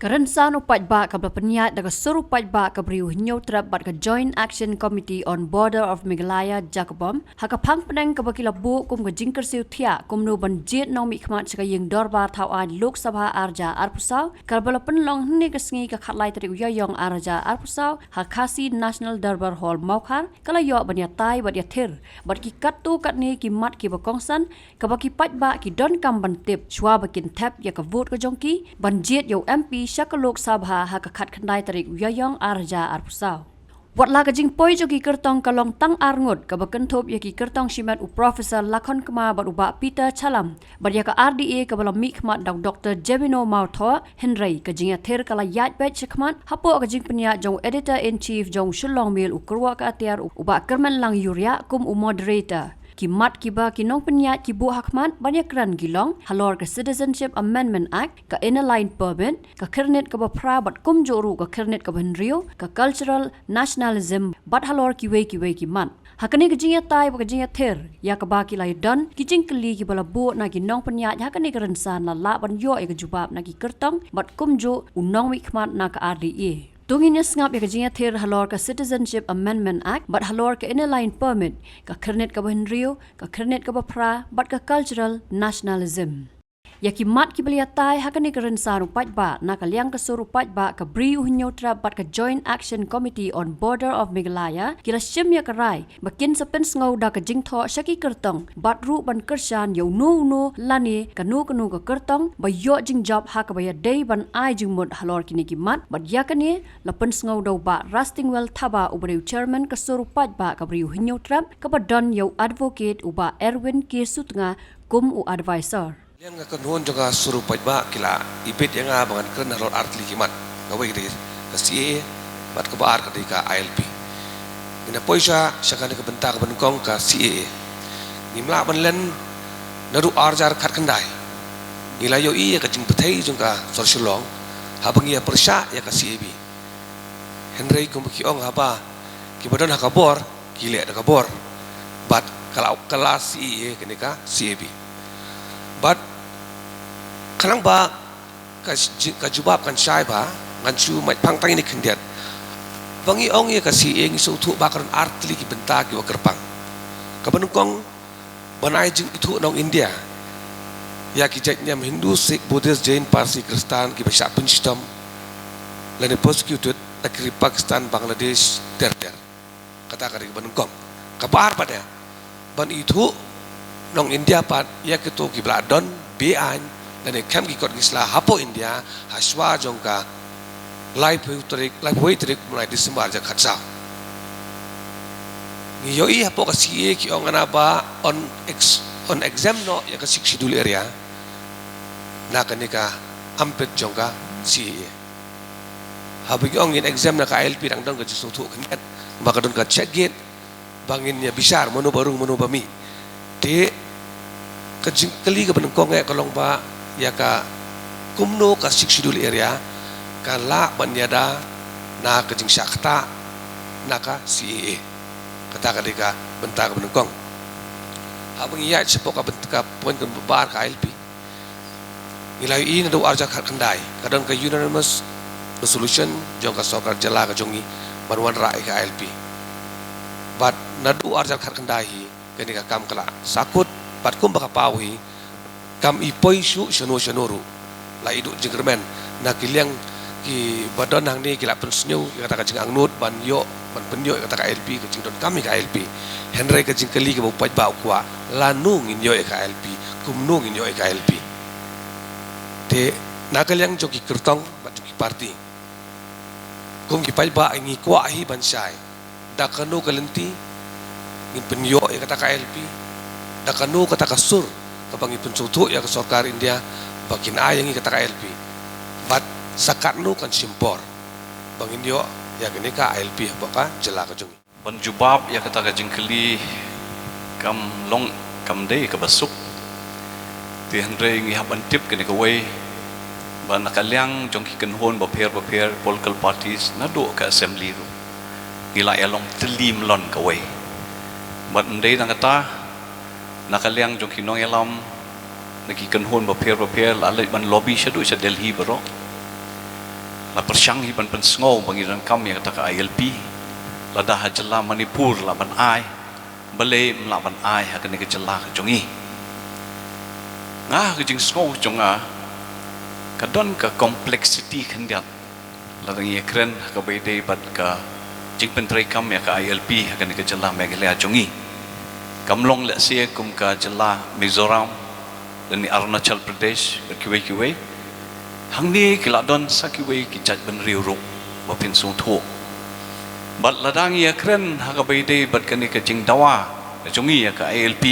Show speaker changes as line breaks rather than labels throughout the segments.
Karensan upat ba kabla penyat daga suruh upat ba kabriu nyautrap bat ka Joint Action Committee on Border of Meghalaya Jakobom haka pang peneng kabakila bu kum ka jingker siu thia kum no banjit nong mi khmat chaka yeng dorbar thau an Lok Sabha arja arpusau karbala penlong hne ka sngi ka khatlai tri uyayong arja arpusau hakasi National Darbar Hall Maukar kala yo banya tai bat ya thir bat ki katu kat ni ki mat ki bakongsan kabaki pat ba ki don kam ban tip chwa bakin tap ya ka vote ka jongki banjit yo MP Syaka Lok Sabha haka khat khandai tarik uyayong arja arpusau. Watla ka jing poi jogi kertong kalong tang arngut ka bakentop yaki kertong shimat u Professor Lakon Kema bat uba Peter Chalam bat yaka RDA ka balam mikmat dak Dr. Jemino Mautho Henry ka jing athir kala yat bet chakmat hapo ka jing penya jong editor in chief jong shulong mil u kurwa ka atiar uba kerman lang yuria kum u moderator Kimat kiba kinong penyat kibu hakmat banyak keran gilong halor ke Citizenship Amendment Act ke inner line permit ke kernet ke bapra bat kum joru ke kernet ke benrio ke cultural nationalism bat halor kiwe kimat hakani ke jingya tai ke jingya ther ya ke baki lai don ki jing keli ki bala bu na kinong penyat hakani ke rensan la la ban yo ke jubab na ki kertong bat kum jo unong wi khmat na ke RDA Tunginya ngap ya kajinya thir halor ka Citizenship Amendment Act but halor ka inner line permit ka kernet ka benrio ka kernet ka bapra but ka cultural nationalism Yaki mat ki belia tai hakani keren saru pat ba na kaliang ka suru pat ba ka briu hinyotra bat ka Joint Action Committee on Border of Meghalaya kila shim ya karai bakin sa pens ngau da ka jingtho shaki kertong bat ru ban kershan yo no lani kanu ka kertong ba yo jing job ha ka ba ya day ban ai jing mod halor kini ki mat bat yakani la pens ngau do ba Rustingwell Thaba ubriu chairman ka suru pat ba ka briu hinyotra ka ba don yo advocate uba Erwin Kirsutnga kum u advisor
Yang akan nuan juga suruh pajak kila ibit yang abangan kena halor artli kimat ngawai kita ke CA bat ke bar ketika ILP ina poisa syakane ke bentak benkong ke CA ngimla banlen naru arjar khat kendai ngila yo i ka jing petai jungka sorsulong habang ia persya ya ke CAB Henry kumki ong haba ki badan hakabor kile hakabor bat kalau kelas CA kenika CAB bat kanang ba ka jubab kan syai ba ngan chu mai pang tang ni kendiat bangi ong ye ka si eng so thu ba kan artli ki benta ki wakerpang ka banukong banai jing itu nong India ya ki jatnyam Hindu Sikh Buddhist Jain Parsi Kristen ki basha punstom lane persecuted akri Pakistan Bangladesh ter kata kari banukong kabar pada ban itu nong India pat ya ketu ki bladon bean dan kem ki kot gisla hapo India haswa jongka life way trik mulai Disember ja khatsa ni yoi hapo ka CA ki ong anaba on exam no ya ka schedule area na kanika ampet jongka CA habi ong in exam na ka LP dang dong ka jisu thu kan maka don ka check gate bangin ya bisar manu barung manu bami de kajing kali ka benengkong kalong ba ya ka kumno ka siksidul area ka la banyada na kajing syakta na ka CAA kata kadika bentar ka benengkong habang iya sepo ka bentar poin ka bar ka LP ngilai ini do arja kendai kadang ka unanimous resolution jong ka sokar jala ka jongi banwan rai ka LP bat nadu arja kendai kenika kam kala sakut pat kum baka pawi kam ipoi su shanoru la idu jingkermen na kiliang ki badon hang ni kila pensnyu kata ka jing angnut ban yo ban penyo kata ka LP ka jing don kami ka LP Henry ka jing kali ka bupaj ba kwa lanu ngin yo ka LP kumnu ngin yo ka LP te na kaliang joki kertong bat joki party kum ki paj ba ngi kwa hi ban sai da kanu kalenti ngin penyo kata ka LP dakanu kata kasur kabangi pencutu ya ke sokar India bakin ayangi kata ka LP bat sakatnu kan simpor bangin yo ya kini ka LP baka jela ka jungi
ban jubab ya kata ka jingkeli kam long kam dei ka basuk ti Henry ngi haban tip kini ka way ban nakalyang jongki kenhon baper political parties na do ka assembly ru ngila ya long telim lon ka way bat ndei nang kata nakaliang jong kinong elam naki kanhon baper lalai ban lobby siya do sa Delhi baro la persyang hi ban pensngau bangiran kam ya kata ILP la dah jela Manipur la ban ai bale mla ban ai ha kene ke jela jongi ngah ke jing ngau jonga kadon ka complexity khandiat la ngi kren ka bede bat ka jing pentrai kam ya ka ILP ha kene ke jela megalea jongi kamlong la sia kum ka jela Mizoram dan ni Arunachal Pradesh kiwe hang ni kiladon sakiwe ki jaj ban riu ru ba pin sung tho bat ladang ya kren ha ka bede bat kani ka jing dawa jongi ya ka ILP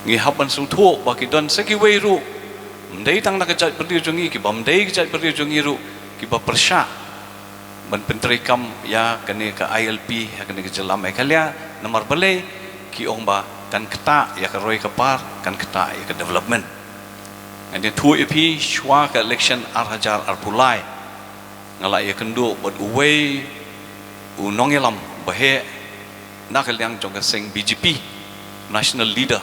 ngi haban sung tho ba ki don sakiwe ru ndai tang na ka jaj ban riu jongi ki bam dei ki jaj ban riu jongi ru ki ba persha ban pentrai kam ya kani ka ILP ha kani ka jelam ekalia nomor bale ki ong ba kan kata ya ka roi ka par kan kata ya ka development and tu ipi shwa ka election arhajar arpulai ngala ya kendo bot uwei u nongelam bahe nakaliang jong ka seng BJP national leader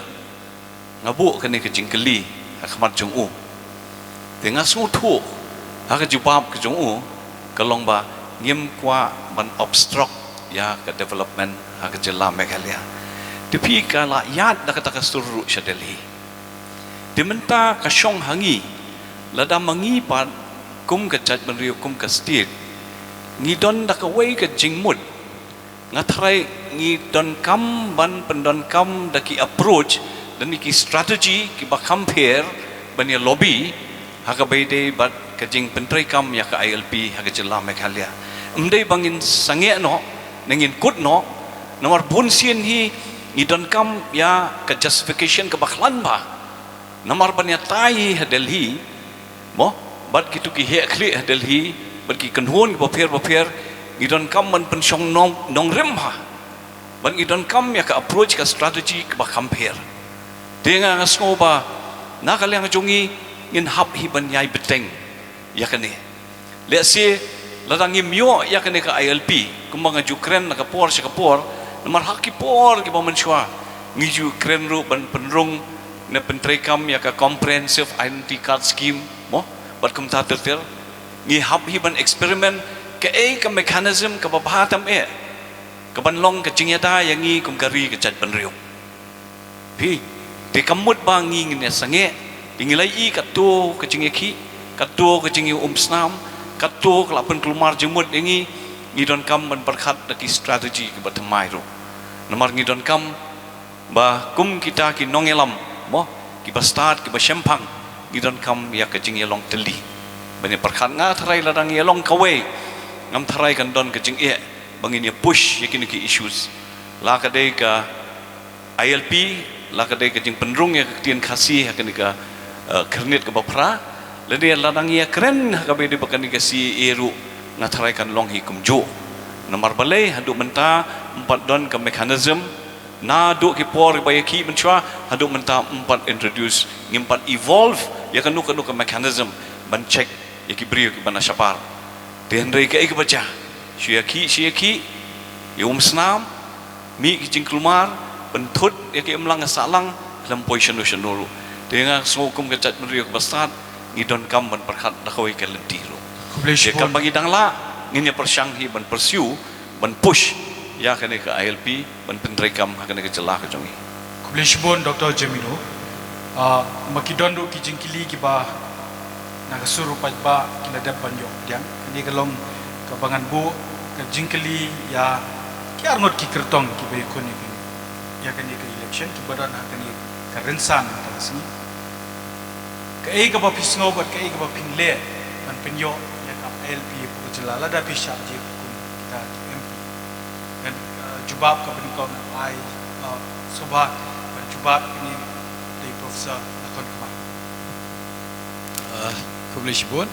ngabu ka ni ka jingkeli akhmat jong u tenga su tu ha ka jubab ka jong u kalong ba ngim kwa ban obstruct ya ka development ha ka jela meghalaya tapi kala yat dah kata kasuru syadeli dimenta kasyong hangi lada mangi pan kum kejat menriu kum ke state ngidon dah kawai ke jingmud ngatrai ngidon kam ban pendon kam daki approach dan iki strategi ki ba compare ban ya lobby haka baide bat ke jing pentrai kam ya ka ILP haka jela meghalaya umdai bangin sange no nengin kut no nomor bonsian hi ngidon kam ya ke justification ke bakhlan ba namar banya tai Delhi mo bat kitu ki he khli Delhi bat ki kanhon ba pher ngidon kam man pensyong nong rem ha ban ngidon kam ya ke approach ke strategy ke ba compare denga ngasngo ba nakalyang jongi ngin hap hi ban yai beteng ya kane le se ladangi myo ya kane ka ILP kumbang Ukraine ka por sa ka por nomor haki por ki baman shwa ngiju kren ru ban penrung na pentrai kam ya ka comprehensive identity card scheme mo bat kum ta ter ngi hab hi ban experiment ke ka mechanism ka babatam ka ban long ka jingyata yang ngi kum kari ka chat ban riu hi de kamut ba ngi ngi sange ingilai I ka to ka jingeki ka to ka jingi snam ka to ka lapan kelumar jemut ngi ngidon kam ban berkhat daki strategi ke batamai ro nomor ngidon kam ba kum kita ki nongelam mo ki ba start ki ba shempang ngidon kam ya ka jing yelong teli bani berkhat nga tharai ladang yelong kawe ngam tharai kan don ka jing bangin ya push yakin ki issues la ka de ka ILP la ka de ka jing penrung ya tien khasi hakan ka kernit ka bapra lede ladang ya keren ka be de bakan ka si eru ngatarai kan long hi kumjo nomor balai haduk menta empat don ke mekanism na duk ki por baya ki menchwa haduk menta empat introduce ngimpat evolve ya kan nuk ke mekanism ban check ya ki brio ki bana syapar diandrai ke ik baca syaki ya snam mi ki jing kelumar bentut ya ki emlang salang lampoi solution dulu dengan sengukum ke cat brio ke basat ngidon kam ban perkhat dakoi ke lentiro kan bagi dangla ngini persyang hi ban pursue ban push ya kene ke ILP ban pentrai kam kene ke jelah ke jongi
kublishbon Dr. Jamino makidon do ki jingkili ki ba nagasuru pajba kinadap banyo diang ni galong kabangan bu ke jingkili ya ki arngot ki kertong ki be koni ya kene ke election ki badan kene ka rensan ta sini ke ai ka ba pisngo bat ke ai ka ba pingle ban penyo LP pujela da pisha je kita MP dan jubab ka bani kaum ai subhat dan jubab ini dari profesor lakon kemar
publish bon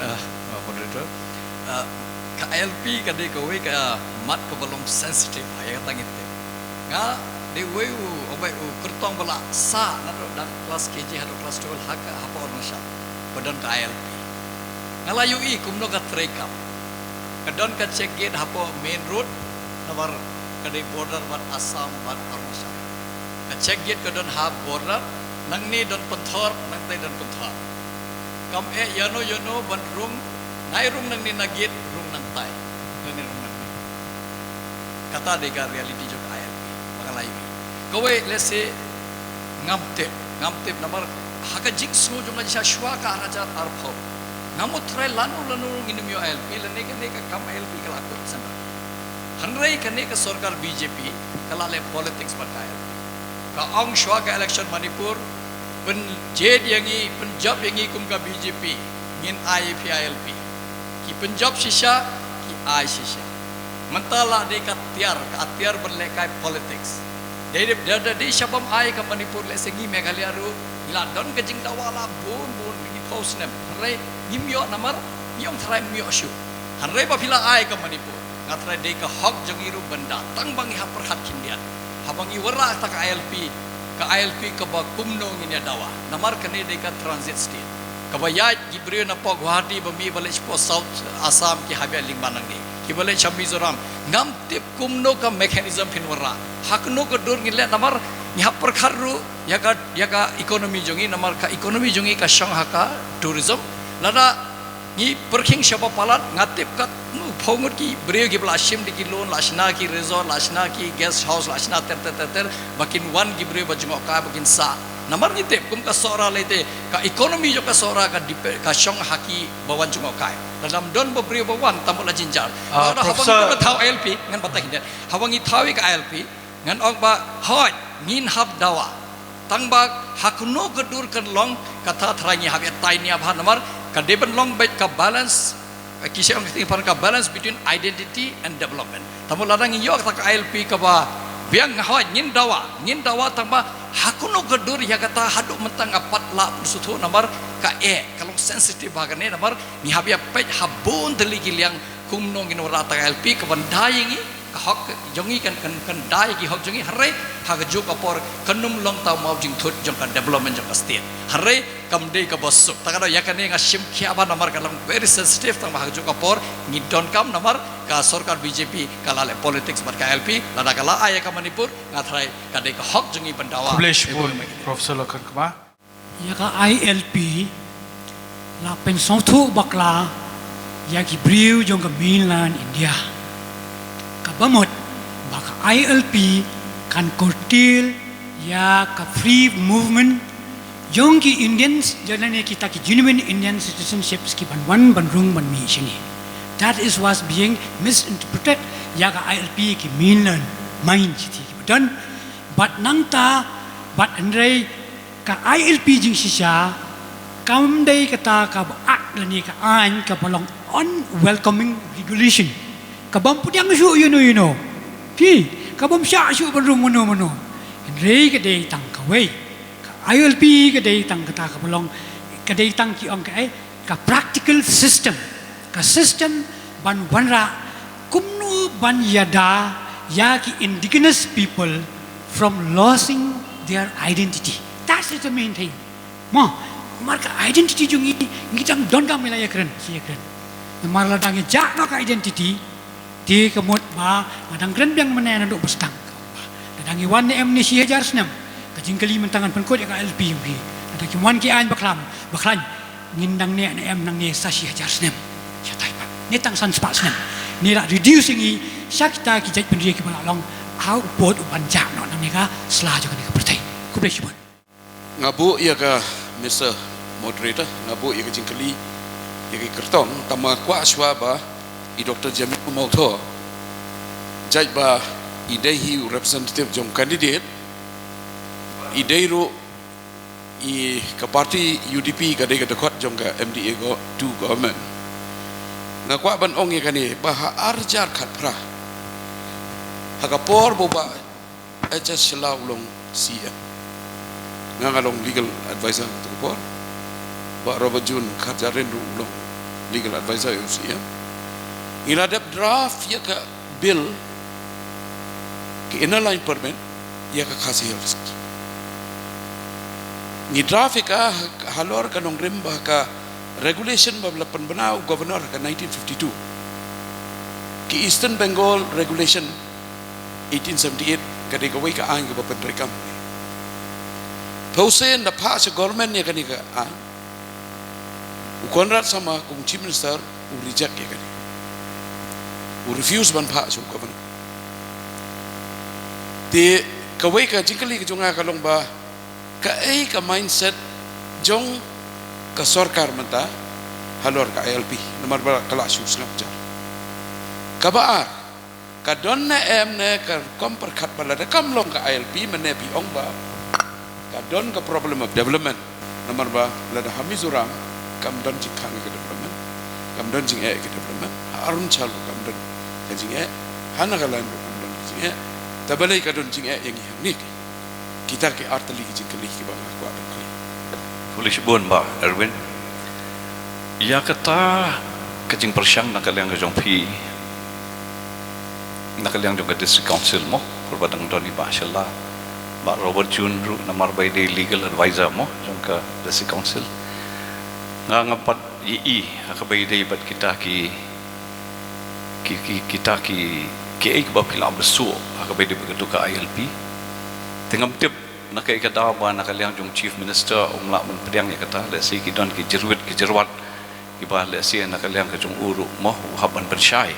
moderator ka LP ka de ka we ka mat ka belum sensitive ay ka tangit nga de we obai kertong bala sa na dak kelas KG hado kelas 12 hak apa orang sya badan ka LP ngalayu I kumno ka trekap kadon ka check gate hapo main road nawar kadai border bat Assam bat Arunachal ka check gate kadon ha border nang ni don penthor nang tai don penthor kam yano ban rung nai rung nang ni nagit rung rong nang tai lene rong nang kata deka reality jok ILP makalai mi kowe let's say ngamte namar haka jing smo jong aja shwa ka raja arpho ngamut try lanu nginum yo ILP lene ke kam ILP kala ko sandra hanrai kane ka sarkar BJP kala le politics berkaya ka ong shwa ka election Manipur pen jed yangi Punjab yangi kum ka BJP ngin IEP ILP ki Punjab shisha ki I shisha mentala de ka tiar berlekai politics de shabam ai ka Manipur le sengi Meghalaya ru ila don ka jing dawala bun ni post nem re ngimyo namar yong thrai myo shu hanre ba phila ai ka Manipur ngatra de ka hok jangiru benda tang bangi ha perhat kindian habangi wara ta ka ILP ka ba kumno nginya dawa namar kane de ka transit state ka ba ya gibre na po Guwahati ba mi bale po South Assam ki habya lingbanang ni ki bale Mizoram ngam tip kumno ka mechanism phin wara hakno ka dur ngile namar nya perkharu ya ka economy jongi namar ka economy jongi ka shangha ka tourism lada ni perking siapa palat ngatip kat nu phongut ki breu ki blashim di loan lashna ki resort lashna ki guest house lashna ter bakin wan ki breu bajungo ka bakin sa namar ni tep kum ka sora lete ka economy jo ka sora ka ka shong haki bawan jungo kai dalam don bo breu bawan tamu la jinjar ada habang ka thau ILP ngan batak hindia hawangi thawi ka ILP ngan ong ba hot ngin hab dawa tangba hakno kedur kan long kata thrangi hab tai ni abha namar ka deben long baik ka balance kisah orang tinggal ka balance between identity and development tamu ladang yo ka ILP ka ba biang ngahwa ngin dawa tangba hakuno gedur ya kata haduk mentang apat la persuthu namar ka kalau sensitif bagane namar ni habia pej habun teligi liang kumno ngin rata ILP ka bandai ngi ka hok jongi kan dai ki hok jongi hare ha ga juk apor kanum long tau mau jing thut jong kan development jong state hare kam dei ka bosuk takada yakane nga sim khia ba namar kalang very sensitive tang ha juk apor ni don kam namar ka sarkar BJP kala le politics bar ka ILP lada kala aya ka Manipur nga thrai ka dei ka hok jongi bandawa
Professor Lakan Kuma
ya ka ILP la pensong thu bakla ya ki briu jong ka mainland India ka bamot baka ILP kan curtail ya ka free movement jong ki Indians janane kita ki genuine Indian citizenships ki ban rung ban mi sini that is was being misinterpreted ya ka ILP ki mainland main city dan but nangta but andre ka ILP jing sisa kam dei kata ka ak lani ka an ka balong unwelcoming regulation kabam pudyang su you know pi kabam sya su berung mano rei ka dei tang ka wei ka ILP ka dei tang kata ka balong ka dei tang ki ong ka practical system ka system ban wanra kumnu ban yada ya ki indigenous people from losing their identity that's the main thing marka identity jungi ngitang donga milaya keren sia keren marla dangi jak no ka identity di kemut ba madang keren biang menen nduk bestang dadangi wan em ni sia jar senam kajing kali mentangan penkot ya ka LP bi dadangi wan ki an baklam ngindang ne em nang ne sa sia jar senam ya taipa ni tang san spa senam ni ra reducing i sakta ki jaj pendiri ki balong au pot uban jak no nang ne ka sla jo ka pertai ku bre sibon
ngabu ya ka Mr. Moderator, ngabu ya jingkali ya kertong tama kwa shwa ba I Dr. Jamil Mautho jaj ba idai hi representative jong candidate idai ro I ka party UDP ka dei ka dekot jong ka MDA go to government ngakwa ban ong ya kani ba arjar khat pra hakapor bo ba HS Shlau long CM ngalong legal advisor to por ba Robert Jun khajarin long legal advisor UCM iladap draft ya ka bill ki inline permit ya ka khasi risk ni draft ka halor ka nong rimba ka regulation ba lapan banau governor ka 1952 ki Eastern Bengal regulation 1878 ka de ka wai ka ang ka ba rekam Pausen na pa sa government niya kani ka ukonrat sama kung chief minister reject ya kani
refuse ban pha su ka ban ti ka wei ka jingkali ka jonga ka long ba ka ka mindset jong ka sarkar mata halor ka ILP nomor ba kala su snap jar ka baar ka don na em ne ka kom per khat bala da kam long ka ILP mane pi ong ba ka don ka problem of development nomor ba la da hamizuram kam don jing khang ka development kam don jing ka development arun chal kam don ka jing hana ka lan kam don jing tabalai ka don jing yang ni kita ke artali jing kali ki ba ko akan kali
Foolish bun ba Erwin. Ya kata kajing persyang nak kalian kajong pi nak kalian juga district council mo perbadang doni ba inshallah ba Robert Jun ru namar by the legal advisor mo jong ka district council nga ngapat ii akabay day bat kita ki ek ba pila besu akabay day begitu ka ILP tingam tip nak kay kadaw ba nak kalian jong chief minister umla men pediang ya kata le si ki don ki jerwat iba le si nak kalian ka jong uru mo haban bersyai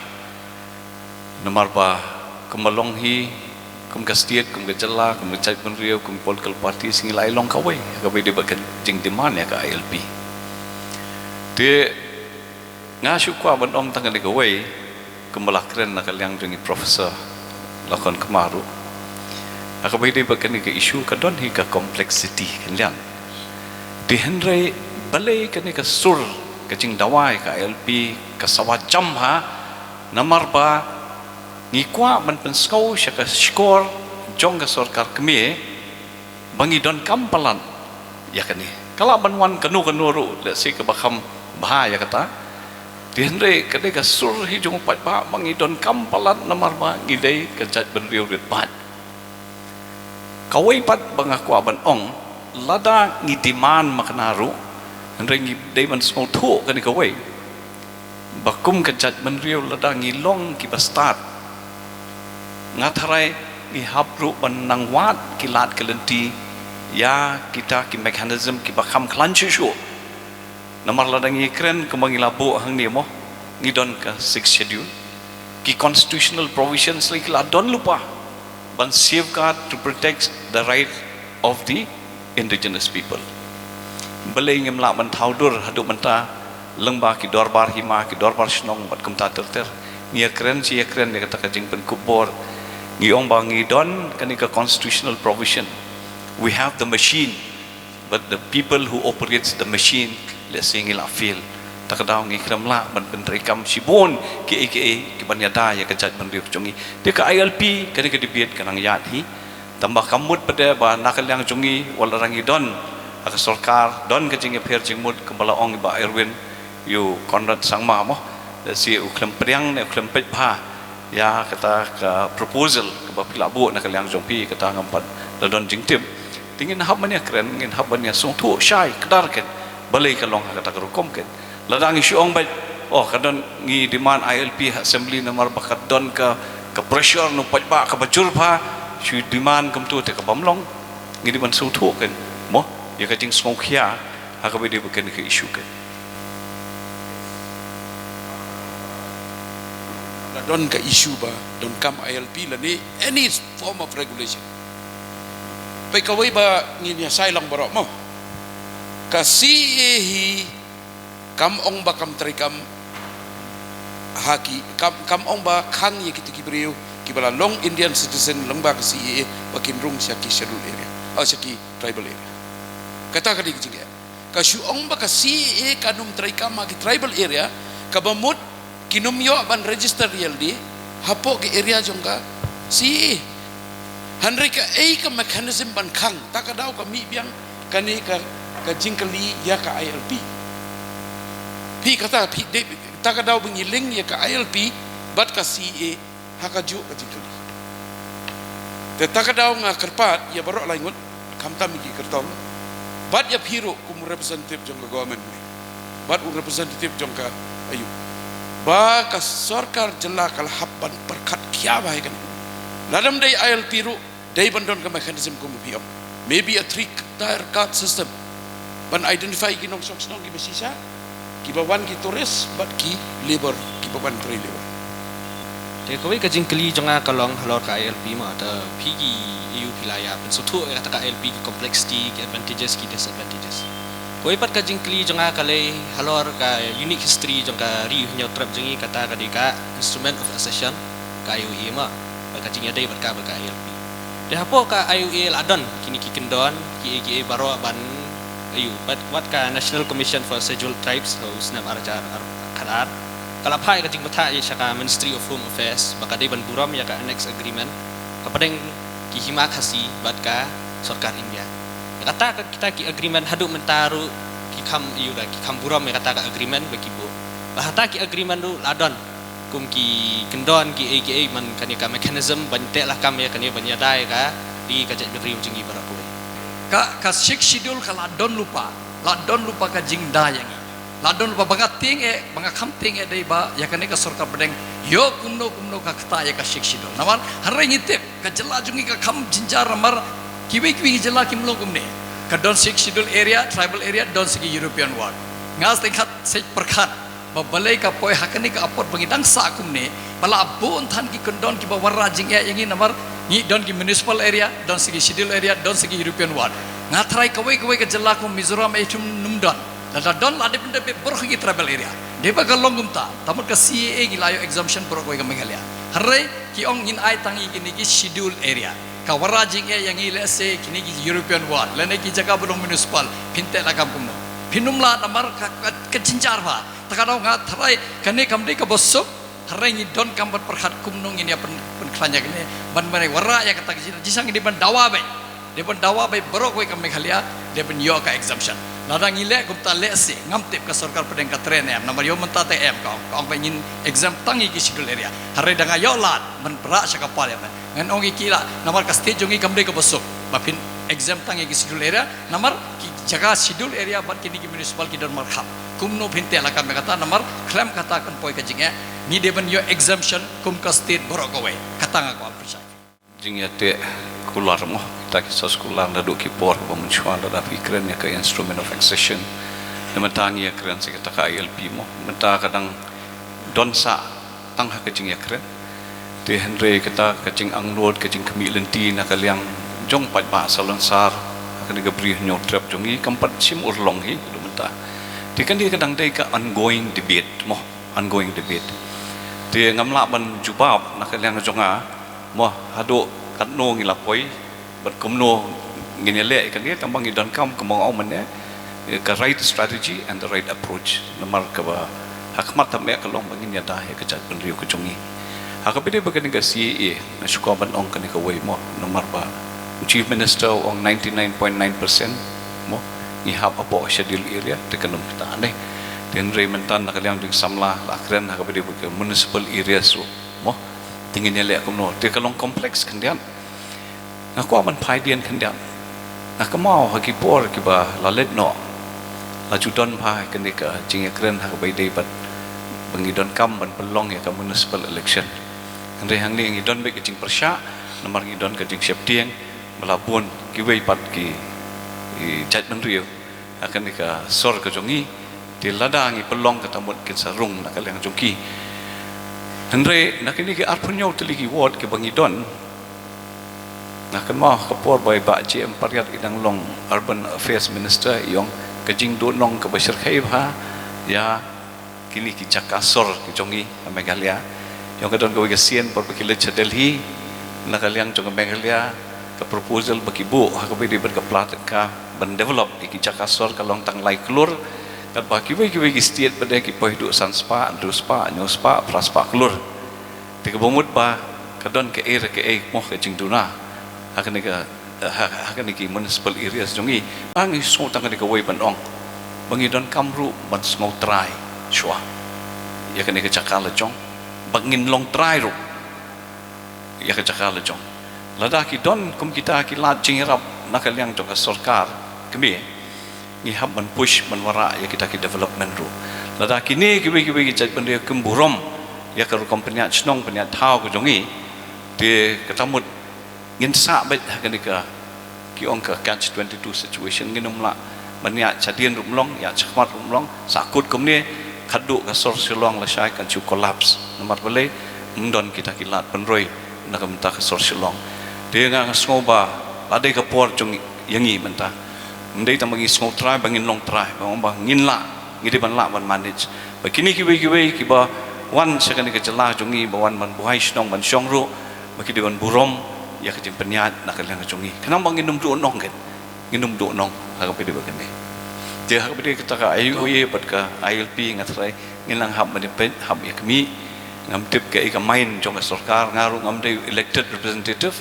nomor ba kemalong hi kum ka state kum ka jala kum ka cai penriau kum political party sing lai long kawai kabai dia bakan jing demand ya ka ILP dia ngasu kwa ban om tangan ni kawai kemalakren nak kalian jong professor lakon kemaru akabai dia bakan ni ka isu ka don hi ka complexity kalian di henry balai ka ni ka sur ka jing dawai ka ILP ka sawajam ha nomor ba ni kwa man penskau syaka skor jong ka sarkar kemi bangi don kampalan ya kani kala banwan kanu ru le si ka bakam bahaya kata di henre kade ka sur hi jong pat ba bangi don kampalan namar ba ngidai ka jat ben riu rit pat kawai pat bangakwa ban ong lada ngi diman maknaru henre ngi dai man small thu kani kawai bakum ka jat ben riu lada ngi long ki bastat ngatarai ni habru ban nangwat kilat kelenti ya kita ki mekanism ki bakam klanche shu namar ladang ikren kemangi labu hang ni mo ni don ka 6 schedule ki constitutional provisions like la don lupa ban safeguard to protect the right of the indigenous people balai ngem la ban thaudur hadu menta lengba ki dorbar hima ki dorbar snong bat kumta terter ni ikren si ikren ni kata kajing pen kubor Giong bangi don kanika constitutional provision. We have the machine, but the people who operates the machine, let's say ngila feel. Takadaw ngi kram la ban pentrikam sibon ki ki banyada ya kajat bandriu chungi. Dia ka ILP kanika dibiet kanang yati. Tambah kamut pada ba nakalyang chungi walarangi don aka sarkar don kajing pher jingmut kembala ong ba Erwin yu Conrad sangma mo. Let's say uklam priang ne uklam pet pha. Ya kata ke proposal ke bapila bu nak kalian jompi kata ngampat ladon jingtim tingin hab mania keren ngin hab mania song tu syai kedar ken balai kalong kata kerukom ken ladang isu ong baik oh kadon ngi demand ILP assembly nomor bakat don ke pressure no pajba ke bajur pha shu demand kem tu te ke bamlong ngi demand song tu ken mo ya ka jing song khia ha ka be di bukan ke isu ken
don ka issue ba don kam ILP la ni any form of regulation pai kawai ba nginya sai lang barok mo ka hi kam ong ba kam trikam haki kam ong ba khang ye kitu kibriu kibala long Indian citizen lang ba ka bakin rung syaki schedule area syaki tribal area kata ka di ka shu ong ba ka kanum trikam ki tribal area ka bamut kinumyo ban register di hapo ke area jongka si hanri ka ka mechanism ban khang takadaw ka mi biang kani ka jingkali ya ka ILP pi kata pi takadaw bingiling ya ka ILP bat ka CA hakaju ka jingkali te takadaw nga kerpat ya barok laingot kamta mi ki kertol bat ya phiro kum representative jongka government bat un representative jongka ayu ba ka sarkar jela kal habban perkat kya ba kan ladam dai ILP ru dai bandon ka mechanism ko biom maybe a 3-tier card system ban identify kinong soks nong ki besisa ki bawan ki tourist but ki labor ki bawan pre labor
Te kowe ka jingkeli jonga kalong halor ka ILP ma ta pigi EU pilaya pen sutu kata ka ILP ki complexity ki advantages ki disadvantages. Kowe pat ka jingkeli jonga kale halor ka unique history jonga ri nyau trap jengi kata ka dika instrument of accession ka IUE ma ka jing ada bat ka ILP. De hapo ka IUE ladon kini ki kendon ki baro ban ayu bat ka National Commission for Scheduled Tribes usnam arajar karar kalapai ka jing bata ya ka Ministry of Home Affairs baka dei ban buram ya ka annex agreement kapadeng ki hima khasi bat ka sarkar India. Kata kita ki agreement hadu mentaru ki kam iu da ki kam buram ya kata ka agreement bagi bu. Bahata ki agreement du ladon kum ki kendon ki AKA man kan ka mechanism bante lah kam ya kan ya banya dai ka di ka jek beri jingi barak kowe.
Ka sik sidul ka ladon lupa ka jing dayangi. Ladon lupa banga ting banga kam ting dai ba ya kan ka sarkar pedeng yo kumno ka kata ya ka sik sidul. Naman harai ngitip ka jela jungi ka kam jinjar mar kiwi jela kimlo kumne ka don sik sidul area tribal area don sigi European world ngas tingkat sik perkhat ba balai ka poi hakani ka apot bangidang sa kumne bala abun than ki kondon ki ba warra jing yangi namar ni don ki municipal area don sigi sidul area don sigi European world ngatrai kawai ka jela kum Mizoram etum numdon lada don lade pende borh ki tribal area de ba galong gumta tamut ka CAA gilayo exemption borh ka mengalia harai ki ong in ai tangi kini ki sidul area kawara jing yang ile se kini ki European world lene ki jaga belum municipal pinte la kam kumno pinumla namar ka cincar ba takano nga tharai kane kamde ka bosok harai ni don kambat perhat kumno ini pen klanya kene ban bare wara ya kata jisang di ban dawa bai borok we kam meghalia de ban yo ka exemption ladang ile kumta le se ngamtip ka sarkar pedeng ka tren em namar yo menta TM ka ong pengin exam tangi ki sidul area harai danga yo lat man pra sa ka parliament ngan ongi kila namar ka stage ongi kamde ka bosok bapin exam tangi ki sidul area namar ki jaga sidul area bat kini ki municipal ki don markhap kumno phinte la kam kata namar claim kata kan poi ka jinge ni deban yo exemption kum ka state borok away kata nga ko percaya
jingya te kular mo kita kisah sekolah dah duk kipor pemencuan dah fikiran ya ke instrument of accession nementangi ya keren sih kita ke ILP mo mentah kadang donsa tang hak kecing ya keren di Henry kita kecing anglod kecing kemi lenti nak kaliang jong pat ba salon sar akan diberi nyotrap jongi kampat sim urlong hi lu mentah di kan dia kadang dai ka ongoing debate mo ongoing debate dia ngamla ban jubab nak kaliang jonga mo hadu kat no ngilapoi berkumno ngini le kan dia tambang idan kam kemang au mane ka right strategy and the right approach namar ka ba hakmat tamme kalong bangin ya dah ya kejat penriu kecungi hakapide bagan ka CAA na syukur ban ong kan ka way mo namar ba chief minister ong 99.9% mo ni hab apo schedule area tekanum ta ane den rementan nakaliang ding samla lakren hakapide bagan municipal areas mo tingin ya le kumno te kalong kompleks kandian aku aman pai dian kandian nak mau haki por ki ba lalet no la judon pai kenika jinga kren hak bai dei bat bangidon kam ban pelong ya ka municipal election andre hang ni ngidon be jing persya nomor ngidon ka jing septieng melabun ki wei pat ki jat nang riu akan nika sor ka jongi di ladangi pelong katamut kin sarung nak kaleng jongki andre nak ini ke arpunyo teliki ward ke bangidon nak mau kapor boy ba GM Pariat idang long urban affairs minister yang kejing do nong ke Bashir Khaib ha ya kini ki jakasor ki jongi Meghalaya yang kadon ke sien por bekile Delhi nak kaliang jong Meghalaya ke proposal bagi bu ha ke di berkeplat ka ben develop ki jakasor kalong tang lai klur kat ba ki state pada ki poi du san spa du spa nyu spa praspa klur ti ke bomut ba kadon ke moh ke jing duna akan ni municipal areas jongi bangi so tang ni kawai banong bangi don kamru ban smau try shwa ya kan ni ke cakala jong bangin long try ru ya ke cakala jong lada ki don kum kita ki lat jingrap nakaliang jong sarkar kemi ni hab ban push ban wara ya kita ki development ru lada kini ki jat ban dia kemburom ya ke company chnong penya thau ko jongi de ketamut ngin sa bet hakenika ki ongka catch 22 situation nginum la bania chadien rumlong ya chakmat rumlong sakut kumne khadu ka sor silong la shai kan chu collapse nomor bele mendon kita kilat penroi nak mentah ke sorsilong dia ngang ngoba ada ke por jong yangi mentah mendai tamangi ngau try bangin long try bang ngin la ngidi ban la ban manage bakini kiwe kiba wan sekali ke celah jongi bawan man buhai snong ban syongru baki dewan burom ya kejing penyat nak kelang jongi kenapa nginum du nong kan nginum du nong harap pede bagane dia harap pede kita ka ayu ye pat ka ILP ngatrai ngilang hab menipet hab ya kami ngam tip ke ka main jong sarkar ngaru ngam de elected representative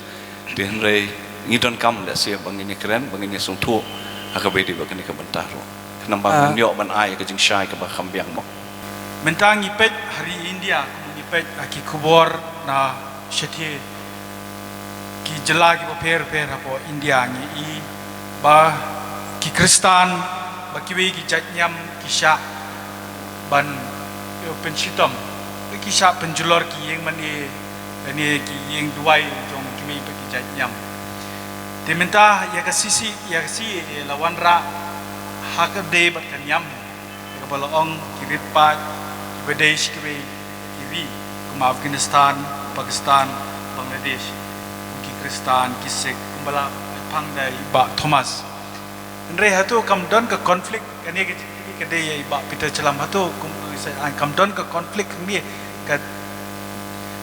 dia rai ngidon kam da sia bangini keren bangini sungtu harap pede bagane ka bentaro kenapa nyok ban ai kejing syai ka ba khambiang mo
Mentang ipet hari India, ipet aki kubor na syeti ki jela ki per apa India ni I ba ki Kristan ba kiwi ki jatnyam ki sya ban pensitom ki sya penjulor ki yang mani ni ki yang duai jong kimi ki jatnyam te menta ya ka si lawan ra hak de bat kanyam ka balong kirit pat Bangladesh kiri kuma Afghanistan Pakistan Bangladesh ki Kristan ki Sikh kumbala pangdai ba Thomas andre hatu kam don ka konflik kani ke de ba Peter Chalam hatu kam don ka konflik ni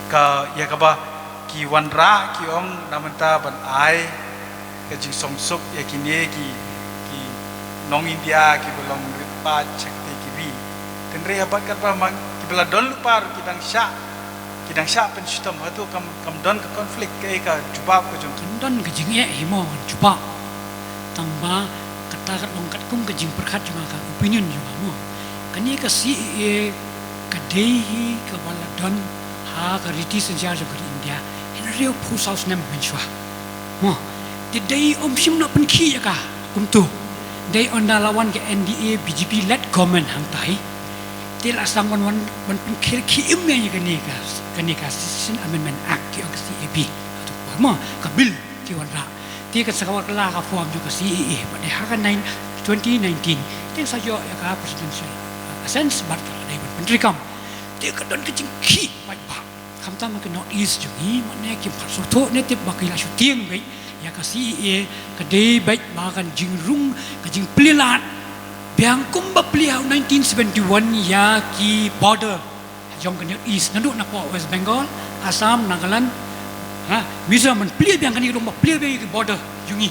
ka ya ka ba ki wanra ki ong namanta ban ai ka jing songsuk ya ki ne ki nong India ki belong pa cek Kendri abat kat ramang kibla don lupar kidang sya pensitom hatu kam don ke konflik ke ka jubab ke jong
Don ke jing himo jubab tamba kata kat long kat kum ke jing perkhat juma ka opinion juma mo kani ka CEA ka dehi ka bala don ha ka riti senja jo ke India in real post house nem menshwa mo di dei sim na pen ki ka kum tu dei onda lawan ke NDA BJP led government hang tai til asang wan pin ki imnya ni ka Citizen Amendment Act ki ka CAB tu ma ka bill ki wan ra ti ka sakawar la ka form ju ka CEA pada ha 2019 ti sa yo ya ka presidential sense bar ka dai menteri kam ti ka don ke jing ki bai ba kam ta ma ke North East ju ni ma ne ki par so tho ne ti ba ki la shooting bai ya ka CEA ka dai bai ba kan jing rung ka jing plilat Biang kumba beliau 1971 ya ki border jong ke East nanduk nak West Bengal Assam Nagaland Mizoram man beliau biang kani rumah beliau biang ki border jungi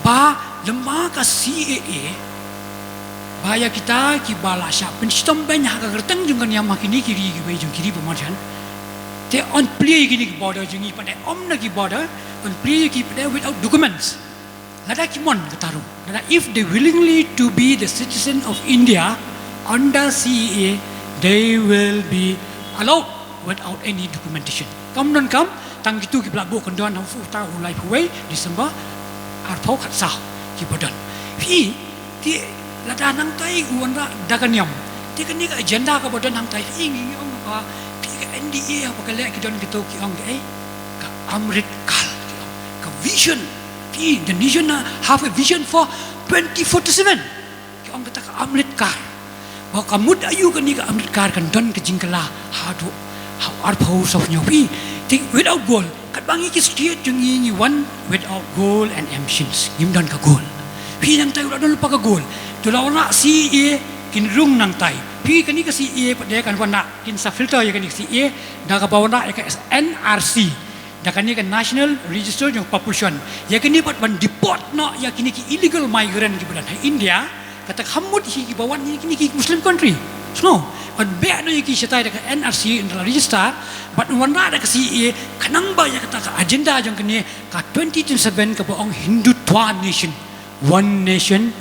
ba lemah ka CAA ba ya kita ki bala sya penstom banyak ka gertang jong kan yang makini kiri ki bai jong kiri pemarjan te on beliau ki border jungi pada om na ki border on beliau ki pada without documents Nada kimon kataru. Nada if they willingly to be the citizen of India under CEA, they will be allowed without any documentation. Kam non kam tang gitu ki blabu kondoan hau fu ta ulai huai December arpau khat sa ki bodan. Fi ti lada nang tai uan ra daganyam. Ti kan ni agenda ka bodan nang tai ingi ong ka pi ka NDA apa ka le ki don gitu ki ong ka amrit kal ka vision the nation have a vision for 2047. Kita kata Amrit Kar. Bahawa kamu ayu kan ni Amrit Kar kan don ke jingkala hadu how arpau of nyopi. Without goal, kat bangi ki setiap jengi one without goal and ambitions. Ngim don ka goal. Pi nang tai udah don lupa ka goal. Tu lawan nak CEA kin rung nang tai. Pi kan ni ka CEA pada kan wana kin sa filter ya kan ni CEA dah ka bawa nak ka NRC. Dah kan ni kan National Register of Population. Ya kan ni buat deport nak ya kini ki illegal migrant ki bulan India kata kamu di bawah ni kini ki Muslim country. So, on back no ki setai dekat NRC in register, but one ra dekat CEA kanang ba ya kata ka agenda jong kini ka 2027 ka baong Hindutva nation, one nation,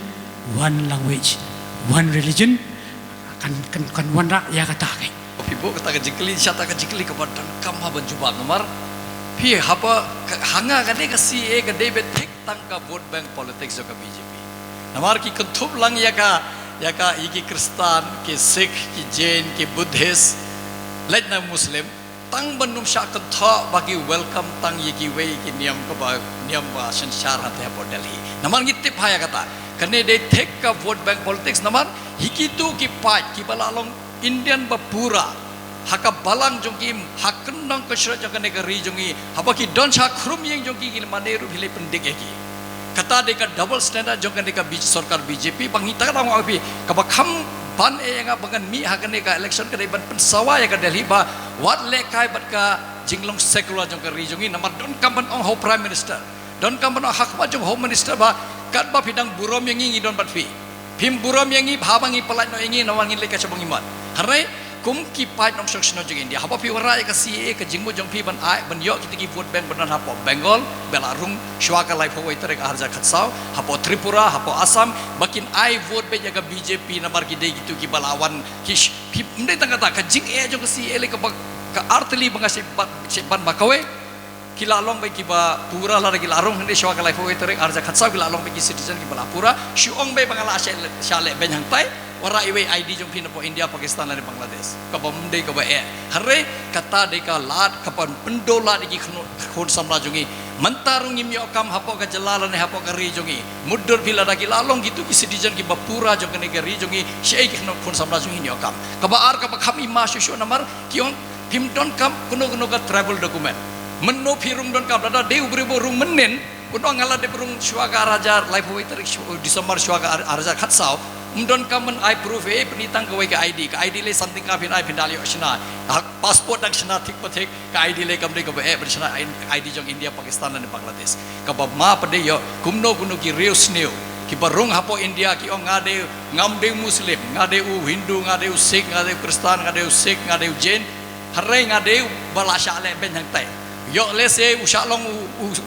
one language, one religion kan one ra ya kata kai.
Pibo kata ka jikli syata ka jikli ka badan kam ha banjubat nomor Pi hapa hanga kan ka CA ka David Thick tang ka vote bank politics ka BJP. Namar ki kutup lang ya ka iki Kristan, ki Sikh, ki Jain, ki Buddhist, let na Muslim tang banum sya ka tha bagi welcome tang yiki way ki niam ba sanchar hat ha Delhi. Namar ki tip ha ya kata. Kane de Thick ka vote bank politics namar hiki tu ki pat ki balalong Indian ba pura haka balang jongki hakken nang kesra jongka negeri jongi haba ki don sha khrum yang jongki ki maneru bile pendik eki kata deka double standard jongka deka sarkar BJP bangita ka ngau pi ka bakham ban e nga bangan mi hakan deka election ka ban pensawa ya ka Delhi ba wat le kai bat ka jinglong secular jongka ri jongi namar don kamban ong ho prime minister don kamban ong hakma jong home minister ba kat ba pidang burom yang ngi don bat fi pim burom yang ngi bhabangi palat no ngi nawang le ka chabang iman harai kum ki pai nong section jong India haba pi wara ka CA ka jingmo jong pi ban ai ban yo kita ki vote bank banan hapo Bengal Belarung Shwaka lai phoi terek arja khatsau hapo Tripura hapo Assam makin ai vote be jaga BJP namar ki dei gitu ki balawan ki mde tangata ka jing e jong CA le ka artli bangasi ban bakawe kilalong be ki ba pura la ki larung hende Shwaka lai phoi terek arja khatsau kilalong be ki citizen ki balapura shuong be bangala shale ben hang tai wara iwe ID jong pina po India Pakistan dan Bangladesh kaba mundai kaba hare kata deka lat kapan pendola diki khon samra jongi mantarung imyo kam hapo ka jalalan hapo ka ri jongi muddur bila daki lalong gitu ki citizen ki bapura jong ne ri jongi shei ki khon samra jongi ni okam kaba ar kaba kham ima shushu namar kiong pim don kam kuno ka travel document menno pirung don kam dada deu brebo rung menen kuno ngala de brung Shwaka raja life waiter December Shwaka raja khatsau don kamen ai proof penitang kawai ke ID le something ka pin ai pindali oshna passport dak shna thik pathek ka ID le kamre ka bersna ID jong India Pakistan dan Bangladesh ka ma pade yo kumno kuno ki reus neo ki barung hapo India ki ong ngade ngamde muslim ngade u Hindu ngade u Sikh ngade u Kristen ngade u Sikh ngade u Jain harai ngade balasha le ben hang tai yo lese ushalong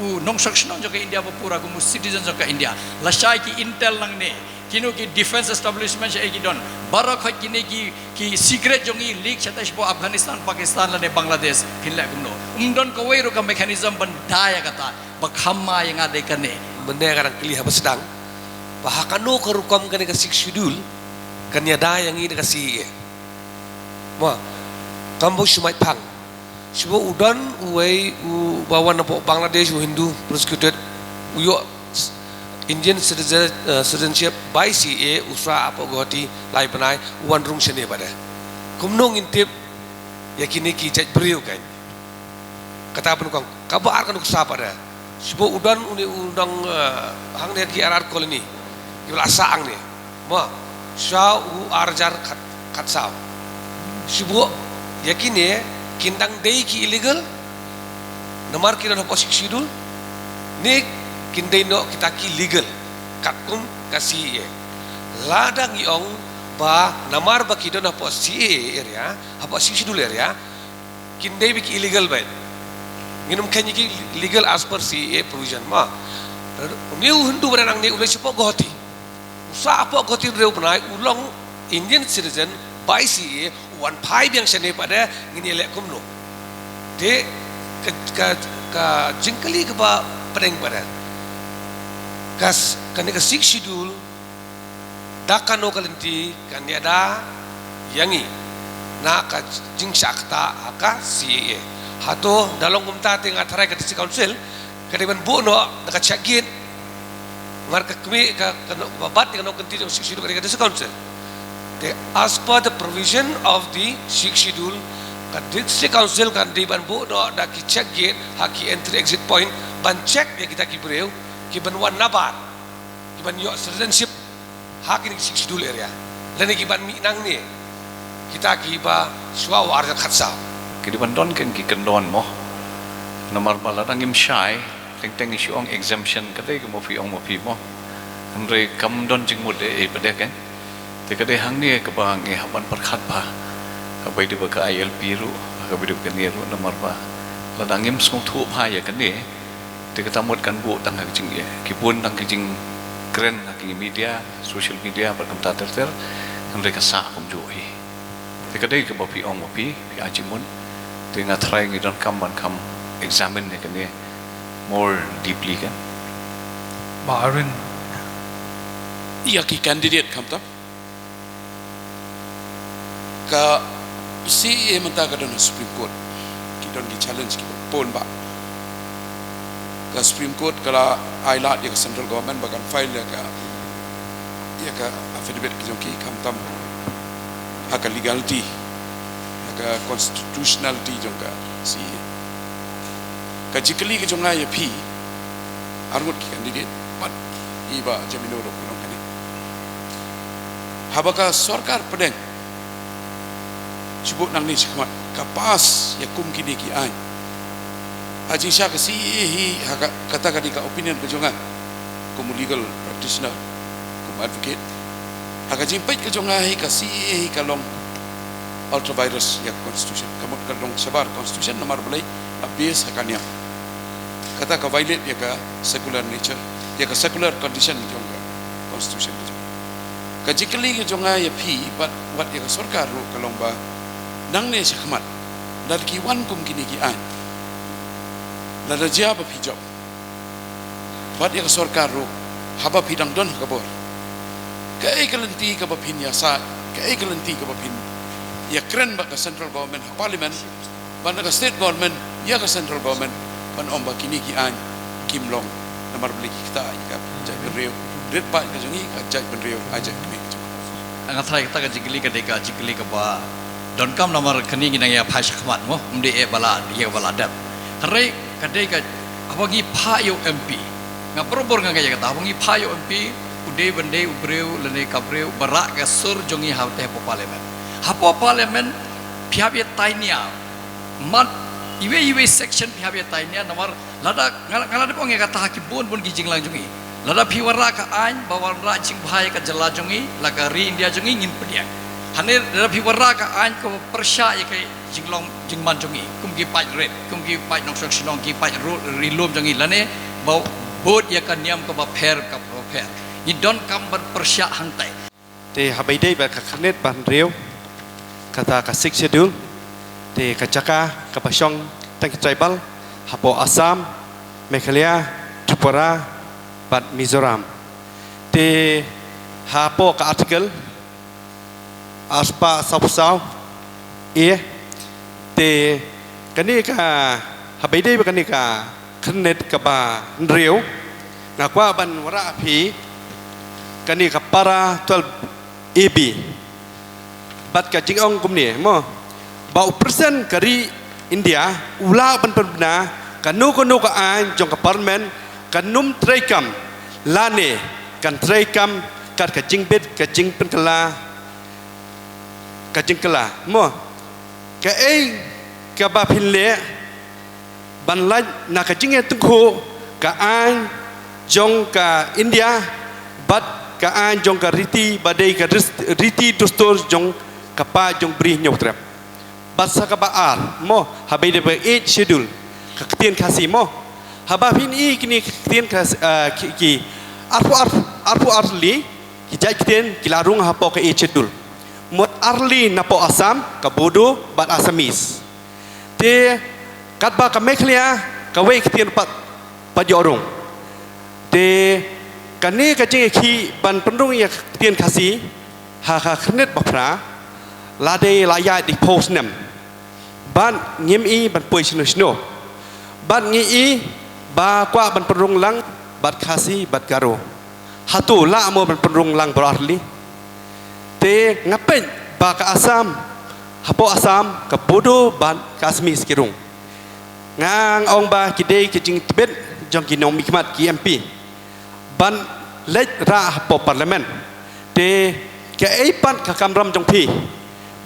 u nong section jong India pura ku citizen jong India lashai ki intel nang ne kino ki defense establishment se ki don barak hoi kini ki secret jongi leak chata spo Afghanistan Pakistan lane Bangladesh pinla kumno don ko wei ro ka mechanism ban daya kata bakhamma yang ade kane
benda karang kili haba sedang bahakano karukom kane ka six schedule kanya da yang ini ka si mo kambo shumai pang shibo udan uwei u bawan po Bangladesh u Hindu prosecuted uyo Indian citizenship by CA usra apa goti lai panai wan rung sene pada kumnong intip yakini ki cek beriu kan kata penukang kabar kan usra pada sibo udan uni udang hang dia ki arar kol ini kibla saang ni ma sha u arjar kat sao sibo yakini kindang dei ki illegal namar ki na posik sidul ni kindai no kita ki legal katkum kasi ladang iong ba namar ba kidon apa si area apa si sidul area kindai bi illegal ba nginum kanyi ki legal as per CA provision ma new Hindu beranang ni ulai sipo goti usa apa goti reu panai ulong Indian citizen by CA wan pai yang sene pada ngini lek kumno de ka jingkali ke ba pedeng pada kas kanika six schedule dakano kalenti kanyada yangi na ka jingsakta aka CA hato dalong kumta ting atharai ka district council kadiban buno naka chagit ngar ka kmi ka babat ng kanti six schedule ka district council they as per the provision of the six schedule ka district council kan diban buno da ki chagit haki entry exit point ban check ya kita ki breu kiban wan nabar kiban yo citizenship hakin ki sidul area lani kiban mi nang ni kita kiba swa warja khatsa
kiban don ken ki kendon mo namar bala dangim shai teng isu ong exemption kate ko mo fi mo andre kam don jing mude e pade ken te kade hang ni ka ba nge haban perkhat ba ka bai de ba ka ILP ru ka bai de ka ni ru namar ba la dangim sung thu pha ya kan ni te kata mod kan bu tang hak jing ye kipun tang jing keren hak media social media berkam ta ter andre ka sa kum jo hi te kade ka ba pi ong pi ajimun te nga try ngi don kam examine ne kan ni more deeply kan
ba arin
iya ki candidate kam ta ka CA menta ka don Supreme Court ki don di challenge ki pon ba ka Supreme Court kala ailat ya central government bagan file ya ka affidavit ki kam tam haka legality ke constitutionality jongka si kajikali ke jonga ya pi armut candidate pat iba Jamino ro kulong kani habaka sarkar pedeng sebut nang ni sekhmat kapas ya kum kini ki ai haji sya ke si hi kata kadika opinion ke jonga kum legal practitioner kum advocate haka jimpait ke jonga hi ka si hi kalong ultra virus ya constitution kamot kalong sabar constitution nomor belai abis hakania kata ka violate ya ka secular nature ya ka secular condition jonga constitution ka jikali ke jonga ya pi wat ya ka sarkar ro kalong ba nang ne sakmat dar ki wan kum kini ki an la raja ba pi job wat ya ka sarkar ro haba pidang don ka bor ka ekalenti ka ba pin ya sa ka ekalenti ka ba pin ya keren ba ka central government parliament ban ka state government ya ka central government ban omba kini ki an kimlong namar beli kita ka jai benriu red pa ka jongi ka jai benriu aja kini
ang try kita jikli ka ba don kam nomor kini ginang ya phai sakmat mo umdi e bala dia bala dap hare kadai ka abangi phayo MP nga probor nga kaya kata abangi phayo MP ude bende ubreu lene kabreu barak ka sur jongi haute po parliament hapo parliament phiabye tainia mat iwe section phiabye tainia nomor lada ngala de ponge kata ki bon gi jinglang jongi lada phiwara ka ain bawara jing bhai ka jala jongi laga ri india jongi ngin pediak hane lada phiwara ka ain ko persya ye kai jinglong jingman jongi kum gi pai red kum gi pai nok sok sinong gi pai ri lom jongi lane bau bot ya kan niam ka ba pher ni don kam ber persya hantai
te habai dei ba ka khanet ban riu kata ka six schedule te ka chaka ka pasong tang tribal hapo Assam Meghalaya Tripura bat Mizoram te hapo ka article aspa sapsau te kani ka habai dei ba kani ka khanet ka ba riu nakwa ban wara phi kani ka para 12 AB bat ka jingong kumni mo bau persen kari India ula ban perbena kanu ka an jong ka parliament kanum traikam lane kan traikam kat ka jingbet ka jing penkala ka jingkala mo ka ka ba pinle ban la na ka jinge tungko ka an jong ka India bat ka an jong ka riti badai ka riti dustur jong kapa jong beri nyok trap basa ka baal mo habai de 8 schedule ka ketien kasi mo haba pin kini ketien kas ki arpu arli ki jai ketien kilarung hapo ka 8 schedule mot arli napo Assam ka bodo bat Assamese te katba ka Meghalaya ka wei ketien pat jorong te kani ka jing ki ban pendung ya ketien kasi ha khnet bapra lade laya di post nem ban ngim ban poi sino ban ngi ba kwa ban perung lang bat khasi bat garo hatu la mo ban perung lang berarli te ngapen ba ka Assam hapo Assam ka bodo ban kasmi skirung ngang ong ba kidei kijing tibet jong kinom mikmat ki MP ban lej ra hapo parliament te ke pan ka kamram jong pi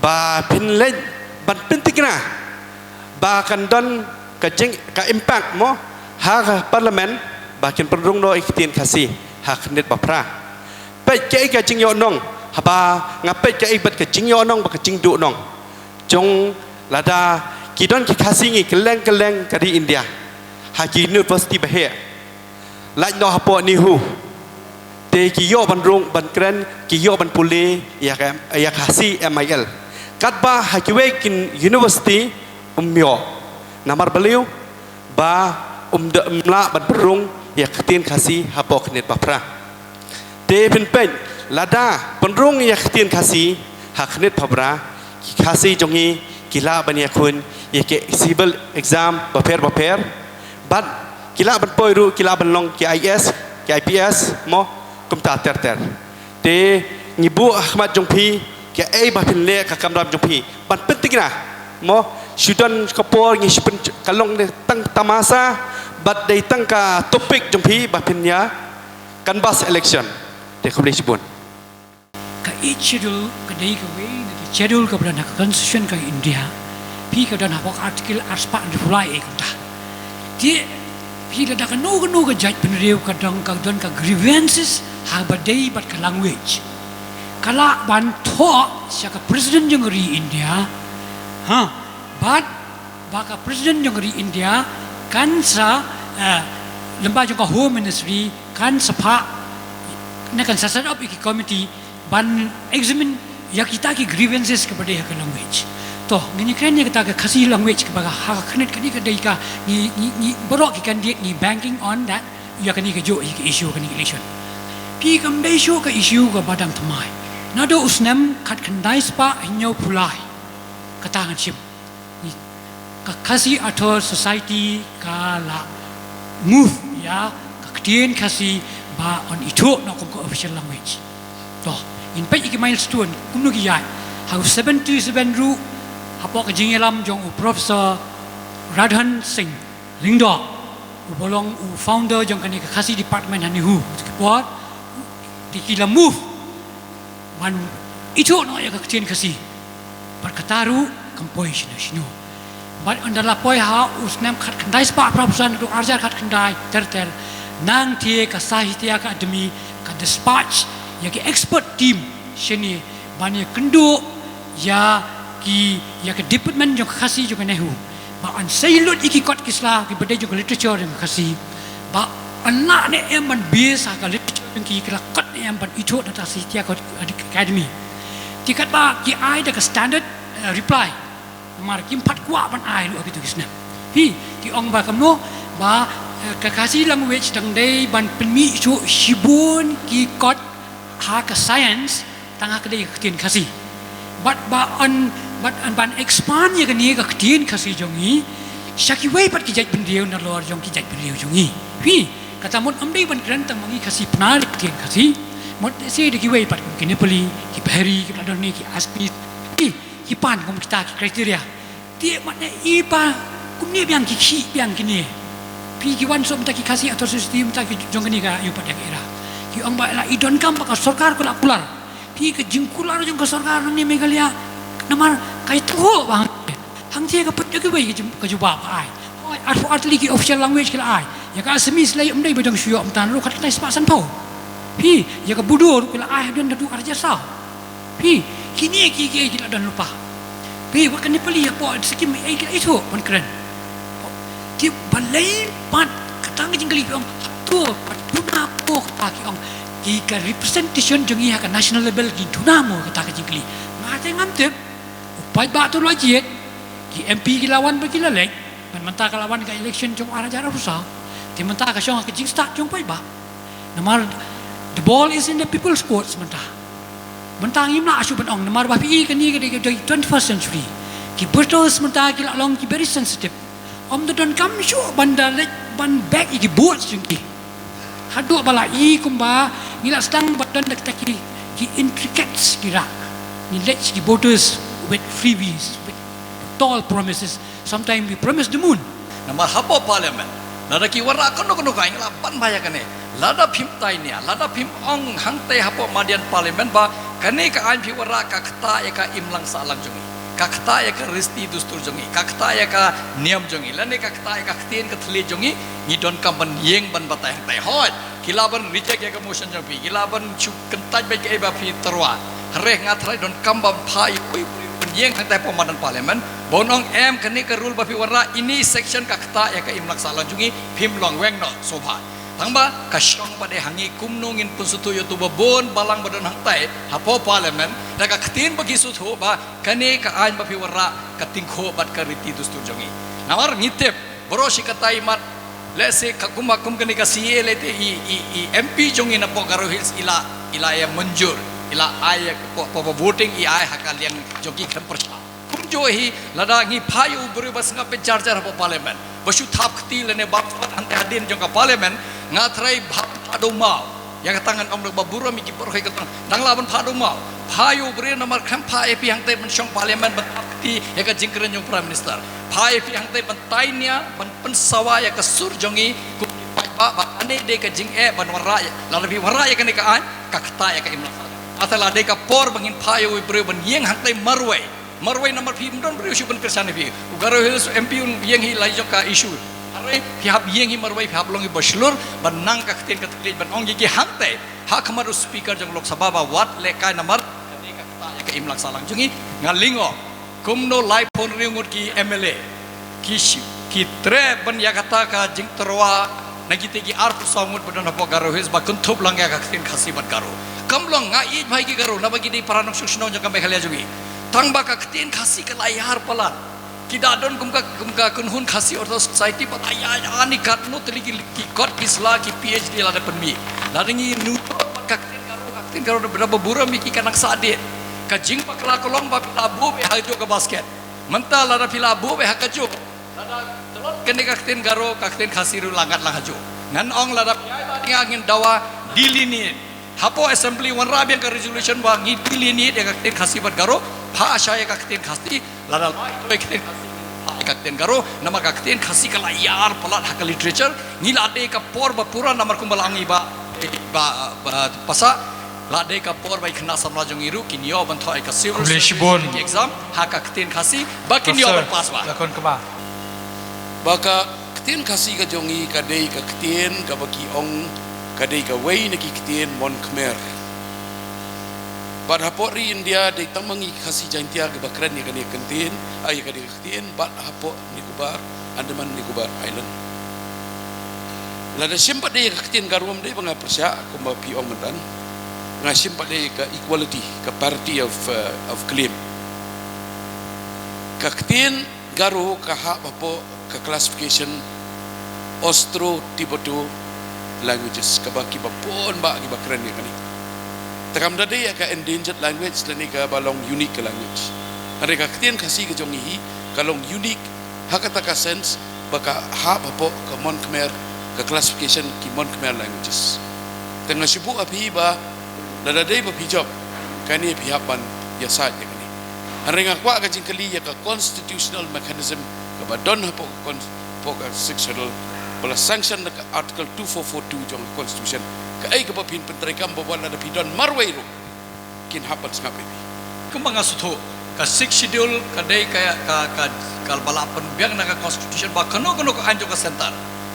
ba pin lej ban penting na ba kan don ka jing ka impact mo ha parliament ba kin perung no iktien kasi ha knet ba pra pe ke ka jing yo nong ha ba ngapet ke bat ka jing yo nong ba ka jing du nong jong lada ki don ki kasi ngi keleng ka di India ha ki university ba he laj no ha po ni hu te ki yo ban rong ban kren ki yo ban pule ya kasi MIL katba hakiwe kin university umyo namar beliau ba umla ban berung ya ketien kasi hapok net bapra te pen lada penrung ya ketien kasi haknet pabra kasi jongi kila ban ya kun ya ke civil exam baper bat kila ban poiru kila ban long ki IS ki IPS mo kumta ter te ngibu Ahmad jongpi ke ba pin le ka kamram jongpi ban penting na mo sudan kapor ngi sipen kalong de tang tamasa bat de tang ka topik jompi bapinya canvas election de khamle sibun
ka schedule ka dei ka we na schedule ka brana constitution ka India pi ka dan hawak article arspa reply ekta ti pi da ka no ka judge penreu ka dang ka don ka grievances ha ba dei bat ka language kala ban tho sia ka president jong ri India ha bat baka president jong ri India kan sa lembaga jong ka home ministry kan sapa na kan sa set up iki committee ban examine ya kita ki grievances kepada hak language toh ngini kren ya kita ka kasih language kepada hak knet kani ka dei ka ni borok ki candidate ni banking on that ya kani ka jo issue kani election pi kam dei show ka issue ka badam thamai nado usnam khat khandai spa hinyo pulai katangan chim ka kasih athor society ka la move ya ka ktien kasih ba on itu no ko official language toh in pa iki milestone kumno gi yai how 77 ru hapo ka jingelam jong professor Radhan Singh Lingdo bolong founder jong kani ka kasih department hani hu what dikila move man itu no ya ka ktien kasih perkataru composition sino but andala poi ha usnam khat khandai spa prapusan tu arjar khat khandai ter nang tie ka sahitya academy ka dispatch ya ki expert team sheni bani kendo ya ki department jong khasi jong nehu ba an sailut iki kot kisla ki bade jong literature jong khasi ba anak ne em ban biasa ka literature jong ki kala kot em ban itu data sahitya academy tikat ba ki ai da ka standard reply mar kim phat kwa ban ai lu gitu kisna hi ti ong ba kamno ba ka kasih language tang dei ban penmi chu shibun ki kot ha ka science tanga ka dei ktien kasih but an ban expand ya ka ni ka ktien kasih jongi shaki wei pat ki jaj pendiu na lor jong ki jaj pendiu jongi hi kata mon amdei ban kran tang mangi kasih pnar ktien kasih mod se de ki wei pat ki nepali ki bahari ki ladon ni ki aspi ki pan kom kita ki kriteria dia makna ipa kum ni biang ki biang kini pi ki wan som ta ki kasih atau sistem ta ki jong ni ka yu pat ya era ki ong ba la idon kam pa sarkar ko la pular pi ke jingkular jong ka sarkar ni Meghalaya namar kai tu bang hang tie ka pat ki wei ka juba pa ai atli ki official language ki la ai ya ka semis lai amdai bedang syu am tan ru khat lai spa san pau pi ya ka budur ki la ai don da tu arja sa pi kini ki la dan lupa pi wa kan pali po sikim ai itu pun keren ki balai pat katang jingkali ong tu tuna po ta ki ong ki ka representation jongi ha ka national level ki tuna mo kata ka jingkali ngate ngam te upai ba tu lo jiet ki MP ki lawan ba ki la lek man manta ka lawan ka election jong ara jara rusa ti manta ka syong ka jing start jong pai ba namar the ball is in the people's courts manta mentang imla asu ban ong namar ba pi ka ni ka di 21st century ki betos menta ki la long ki very sensitive om the don kam shu bandar ban back ki buat singki hadu bala I kumba ngila stang badan dak ki intricate kira ni let ki voters with freebies with tall promises sometimes we promise the moon
namar hapo parliament nada ki wara kono ka ingla pan baya kane lada phim tai nia lada phim ong hang te hapo madian parliament ba kane ka an phi wara ka khata ya ka imlang salang jongi ka khata ya ka risti dustur jongi ka khata ya ka niam jongi lane ka khata ya ka ktien ka thle jongi ni don kam ban yeng ban batai tai hot kilaban reject ya ka motion jongi kilaban chu kentaj ba ke ba phi terwa reh ngatrai don kam ban phai pui yeng hang tai pemadan parliament bonong em kane ka rule ba phi wara ini section ka khata ya ka imlang salang jongi phim long weng no sobha tangba kasyong pada hangi kumnungin pun sutu yotu babon balang badan hangtai hapo parliament daga katin bagi sutu ba kane ka ain ba piwara katingko bat kariti dustur jongi namar ngitep borosi katai mat lese kakumakum kane ka CA lete i MP jongi na po Garo Hills ila ya menjur ila ay po voting i ay hakal yang jogi kan persya kumjohi lada ngi phayu berubas ngape charger hapo parliament basu thap khti lene bap hante hadin jong ka parliament ngatrai phado mau yang tangan om babura mi ki porhoi ka nang laban phado mau Payu beri nomor kampa epi yang teh mensyong parlimen bentakti ya ke jingkeren yung prime minister. Payu epi yang teh bentainya ben pensawa ya ke surjongi ku ba ane de ke jing ban waraya lalu waraya kan ka an kakta ya ke imla. Atala de ka por bangin payu beri ben yeng hang teh marwai. Marwai nomor pi don beri usu ben kersan epi. Ugaro hilus MP yeng hi lai jo ka isu. Are pihak yeng hi marwai pihak longi baslur ban nang ka keten ka tlej ban ong gi hang teh. Hak kamaru speaker jong Lok Sabha ba wat lekai nomor ke imlak salang jungi ngalingo kumno lai pon riungut ki MLA ki tre ban ya kata ka jing terwa nagite ki arpu sangut badan apa garo hes ba kuntup lang ya ka tin khasibat garo kamlong ngai bhai ki garo na bagi di paranok susno jang kambe khalia jungi tang ba ka tin khasi ka layar palan ki dadon kumka kunhun khasi orto society pat aya ani katno teliki ki kot kisla ki PhD la da penmi la ringi nu ka tin garo berapa buram ki kanak sadit kajing pakla kolong ba pilabu be hajo ke basket mental ada pilabu be hakajo lada telot kene kakten garo kakten khasiru langat lang hajo ngan ong lada angin dawa dilini hapo assembly wan rabian ka resolution ba ngi dilini de kakten khasibat garo pha asaya kakten khasti lada kakten kakten garo nama kakten khasi kala yar palat hak literature ngi lade ka por ba pura namar kumbalangi ba pasa Lade ka por bai khna samla jong iru kinyo ban thoi ka civil exam haka ktin khasi ba kinyo ban pas ba
lakon ka ba
Baka ktin khasi ka jongi ka dei ka ktin ka baki ong ka dei ka wei na ki ktin mon khmer Bad hapot ri India dei tamangi khasi jantia ka bakran ni ka ni ktin ay ka dei ktin bad hapot Nicobar Andaman Nicobar Island Lada simpat dei ka ktin garum dei banga persya ko ma pi ong mentan ngasim pada ke equality ke party of claim kaktin garu ka hak bapo ke classification Austro-Tibeto languages ke baki bapon ba ki bakran ni kani takam dade ya ka endangered language dan ka balong unique language are kaktin kasi ke jongi kalong unique hak kata ka sense baka hak bapo ke mon khmer ke classification ki mon khmer languages tengah sibu api ba Nada day berhijab kani pihak ya saja kani. Harenga kwa ka jingkali ya ka constitutional mechanism ka badon hapo ka sexual pula sanction ka article 2442 jong constitution ka ai ka pin pentrekam bawa nada pidon marwairu kin hapan ngapi.
Kumanga sutho ka six schedule ka day ka balapan biang na ka constitution ba kano ka anjo ka center.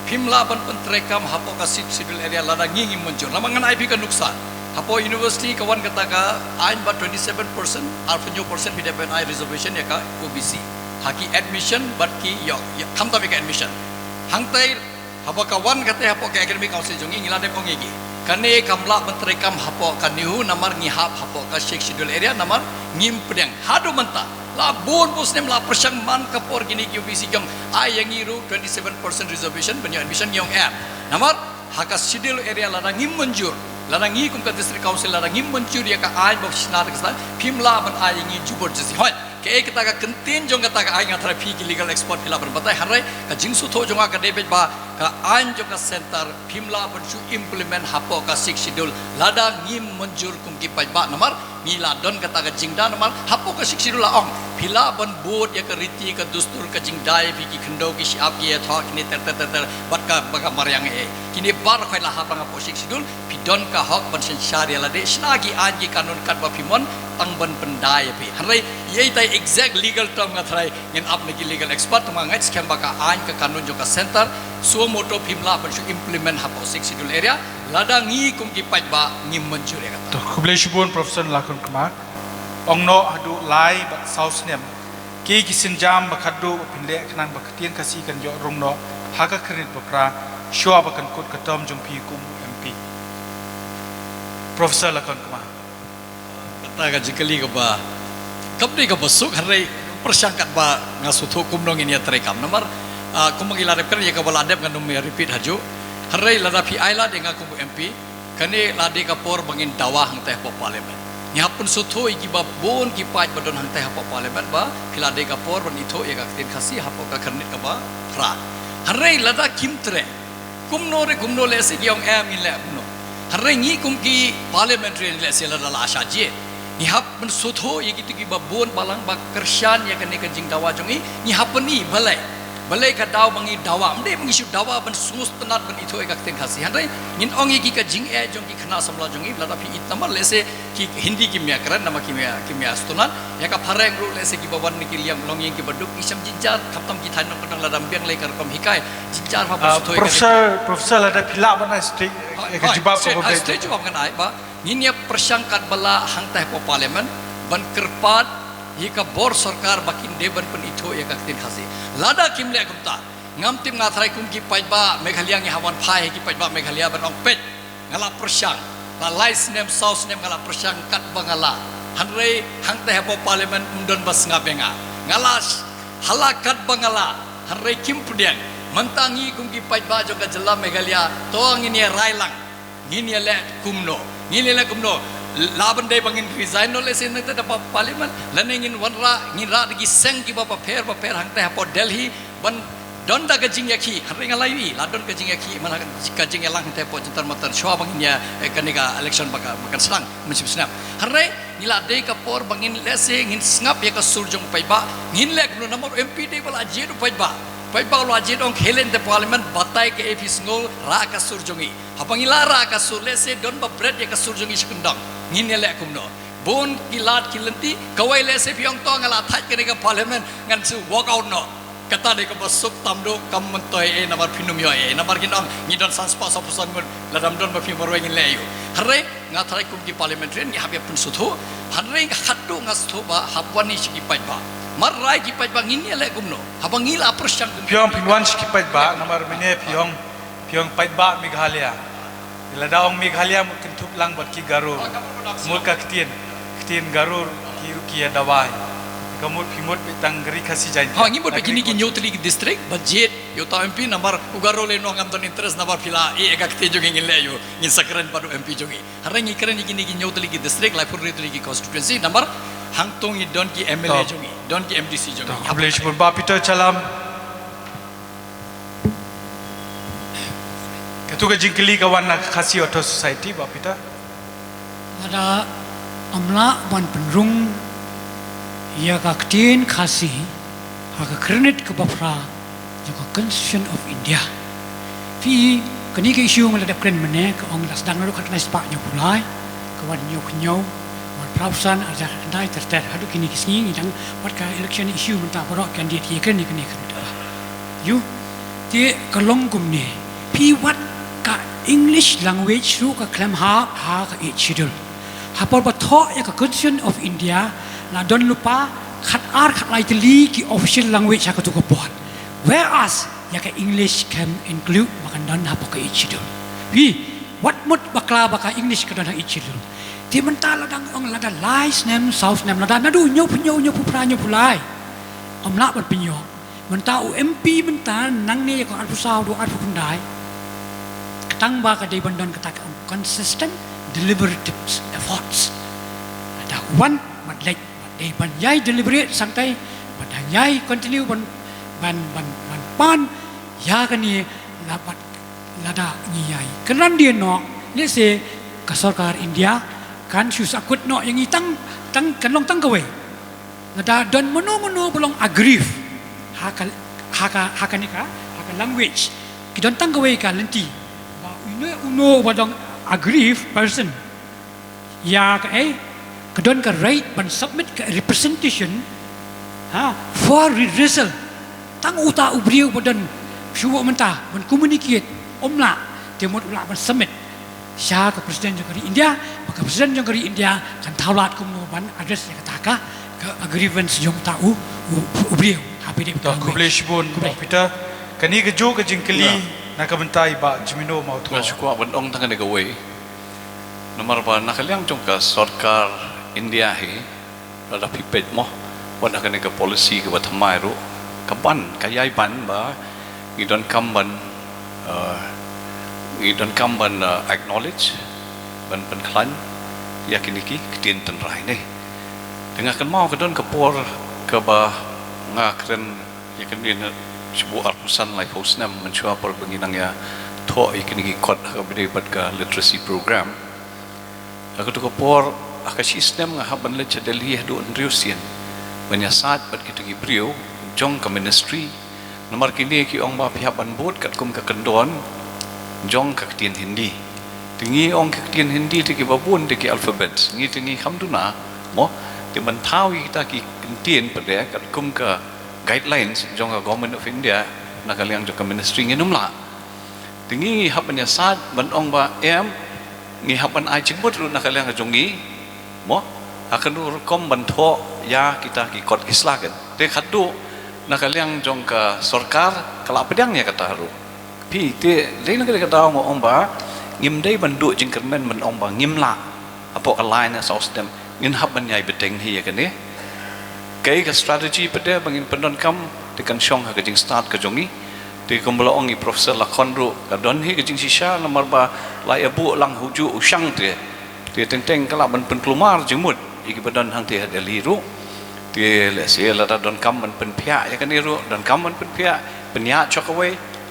Pimla ban pentrekam hapo ka six schedule area lada ngingi muncul. Lamangan IP ka nuksan. Hapo university kawan kata ka ain ba 27% alpha new percent bida pen I reservation ya ka OBC haki admission but ki yo kam ta ka admission hang tai hapo kawan kata hapo ka academic council jongi ngila de kongi gi kane kamla menteri kam hapo ka nihu namar ngihap hapo ka six schedule area namar ngim pedang hadu menta la bon muslim la persang man ka por gini ki OBC jong ai yang iru 27% reservation benya admission yong app namar haka schedule area la ngim menjur Larangi kum ka district council larangi mencuri ka ai bab sinar ka pimla ban ai ngi jubor jisi hoi ke kita ka kentin jong kata ka ai ngatra phi ki legal export pila ban batai harai ka jingsu tho jonga ka debet ba ka ai jong ka center pimla ban su implement hapo ka six schedule lada ngi menjur kum ki pai ba namar mila don kata ka jingda namar hapo ka six schedule la ong pila ban board ya ka riti ka dustur ka jingdai phi ki khndo ki siap ki tho kini ter bat ka baga maryang kini bar khoi la hapang hapo six schedule pidon ka hok ban syariah la de snagi anji kanun kat ba pimon tang ban pendai pi harai yei tai exact legal term ngathrai ngin ap nagi legal expert mangai scam baka an ka kanun joka center so moto pimla ban su implement hapo six schedule area lada ngi kum ki pai ba ngim menjur ya
to kublai shibun professor lakon kama ongno hadu lai ba south nem ki kisinjam bakadu pinle khanan bakatien kasi kan jo rongno haga kredit bakra shwa bakan kot katam jumpi kum MP professor lakon kama
kata ka jikali ka ba kapni ka basuk harai persangkat ba ngasutho kumnong ini terekam nomor kumangila repkan ya ka baladep ngandum ya repeat haju harai lada pi aila de ngaku MP kane lade ka por bangin dawah hang teh po parlimen nyapun sutho igi ba bon ki paj badon hang teh po parlimen ba kilade ka por ban itho ya ka tin khasi hapo ka kernit ka ba fra harai lada kimtre kumno le se giong em in le no harai ngi kum ki parliamentary le se lada la asha je Ngihap mensutho ya gitu ki babon balang bak kersian ya kene ke jing dawa jongi ngihap ni balai ka daw bangi dawa mde bangi shu dawa ban sungus tenat ban itu ekak ten khasi handai ngin ongi ki ka jing jong ki khana samla jongi lada pi itama lese ki hindi ki mya kran nama ki mya stunat ya ka phareng ru lese ki baban ni ki liam longi ki baduk isam jinjar khaptam ki than nong kadang ladam biang lai kar kom hikai jinjar ha sutho
Profesor ada pila bana strik jawab apa
stage jawab kan ai ba ngin ya persangkat bala hang teh po parlimen ban kerpat hika bor sarkar bakin deban pen itu ya kaktin khasi lada kimle kumta ngam tim ngathrai kum ki pajba meghalaya ngi hawan phai ki pajba meghalaya ban ong pet ngala persang la lais nem saus nem ngala persang kat bangala hanrei hang teh po parlimen undon bas ngabenga ngala halakat bangala hanrei kim pudian mentangi kum ki pajba joka jela meghalaya to ngini railang ngini le kumno laban day bangin resign no lesen nang dapat parlimen lan ingin wanra ngira digi seng ki bapa per hang teh po Delhi ban don da gajing yakhi haringa laiwi la don gajing yakhi mana gajing elang teh po jentar matan shwa bangin ya kanika election makan serang mencip senap hare nila day ka por bangin lese ngin ngap ya ka surjong paiba ngin lek no nomor MP day bala jedu paiba lo ajid ong helen de parlimen batai ke efis ngol ra ka surjongi hapangila ra ka surlese don ba bread ya ka surjongi sekendang ngin lek kumno bon kilat kilenti kawai lese piong to ngala thaj ke ka parlimen ngan su walk out no kata de ka basuk tamdo kam mentoi namar pinum yo namar ginong ngidon sanspa sapusan mun ladam don ba pimor wengin leyo hare ngathrai kum ki parliamentarian ya habya pun sutho hare khattu ngastho ba hapwani siki pajba marai ki pajba ngin lek kumno habangila persang
piong pinwan siki pajba namar mene piong pajba Meghalaya Ladaong Meghalaya mungkin tup lang bat ki garur mulka ketien garur ki rukia dawai kamut pimut bitang geri kasi jain
ha ngi mot begini ki nyotli ki district budget yo ta MP nambar ugaro le no ngam ton interest nambar pila ega kete jogi ngin le yo ngin sakran padu MP jogi harang ngi keren ki nyotli ki district lai pur retli ki constituency nambar hangtong i don ki MLA jogi don ki MDC jogi
hablesh pun ba Peter Chalam ketua jingkeli kawan nak khasi auto society ba Peter
ada amla ban penrung ya kaktin khasi haka kredit ke bapra juga Constitution of India fi kini ke isu ngalada kren mene ke ong las dang lu kat nai spa nyu pulai kawan nyu wan prausan aja dai terter hadu kini kisni ngidang wat ka election issue menta borok candidate ye kren ni kini you ti kalong kum ni pi wat ka English language ru ka klam ha ka ichidul hapor ba tho ya ka Constitution of India la don lupa khat lai teli ki official language ha ka tu ko pot whereas ya ka English can include makan don ha ka ichidul wi wat mut bakla baka English ka don ha ichidul ti menta la dang ong la da lies nem south nem la da na du nyo pu pra nyo pulai amla bat pinyo menta MP menta nang ni ko alpusau do alpu kundai tang ba ka day bandon ka tak consistent deliberative efforts ada one madlek day ban yai deliberate santai ban yai continue ban pan ya kan ni dapat lada ni yai kenan dia no ni se ka sarkar India kan sus akut no yang itang kan long tang kawe lada don mono belong agree haka language kidon tang kawe ka lenti uno badang aggrieved person ya kadon ka right ban submit ka representation for redressal tang uta ubriu badan shuwa menta ban communicate omla temot ulah ban submit sya ka presiden jangkari India maka presiden jangkari India kan taulat kumno ban address ya kataka ka grievance jong tau ubriu happy de
to kublish bun Peter kani ke jo ke jingkeli nakabentai ba Jimino mau tu
Ngasukwa bandong tangan nega way nomor ba nakaliang jongka sarkar India he rada pipet mo wanda kan nega policy ke batamai ro kaban kayai ban ba ngidon kamban acknowledge ban klan yakiniki ketien tenrai ne dengan kan mau kedon kepor ke ba ngakren yakin sebuah arpusan lai posnam mencua per benginang ya tho ikini kot ka bide bat ka literacy program aku tu kapor aka sistem nga haban le cha Delhi do Andriusian banyasat bat kita gi brio jong ka ministry nomor kini ki ong ba pihaban bot kat kum ka kendon jong ka tien Hindi tingi ong ka tien Hindi ti ki babun ti ki alphabet ngi tingi khamduna mo ti man thau kita ki tien pada kat kum ka guidelines jong ka government of India na kaliang jong ka ministry ngi numla tingi haban yasat ban ong ba ngi haban ai chingmut ru na kaliang jong ngi mo akan kom ban tho ya kita ki kot kislagan te khadu na kaliang jong ka sarkar kala pedang ya kata ru pi te lein ka kata mo ong ba ngim dei ban du jing kermen man ong ba ngim la apo ka line na system ngin haban yai beteng hi ya kane kai ka strategy pede bangin pendon kam te kan shong ha ka jing start ka jongi te kumbala ongi professor lakhon ru ka don hi ka jing sisha lamar ba lai abu lang huju usang te teng kala ban pen kelumar jengmut iki badan hang te Delhi ru te le se la don kam ban pen phya ya kan ru don kam ban pen phya penya chok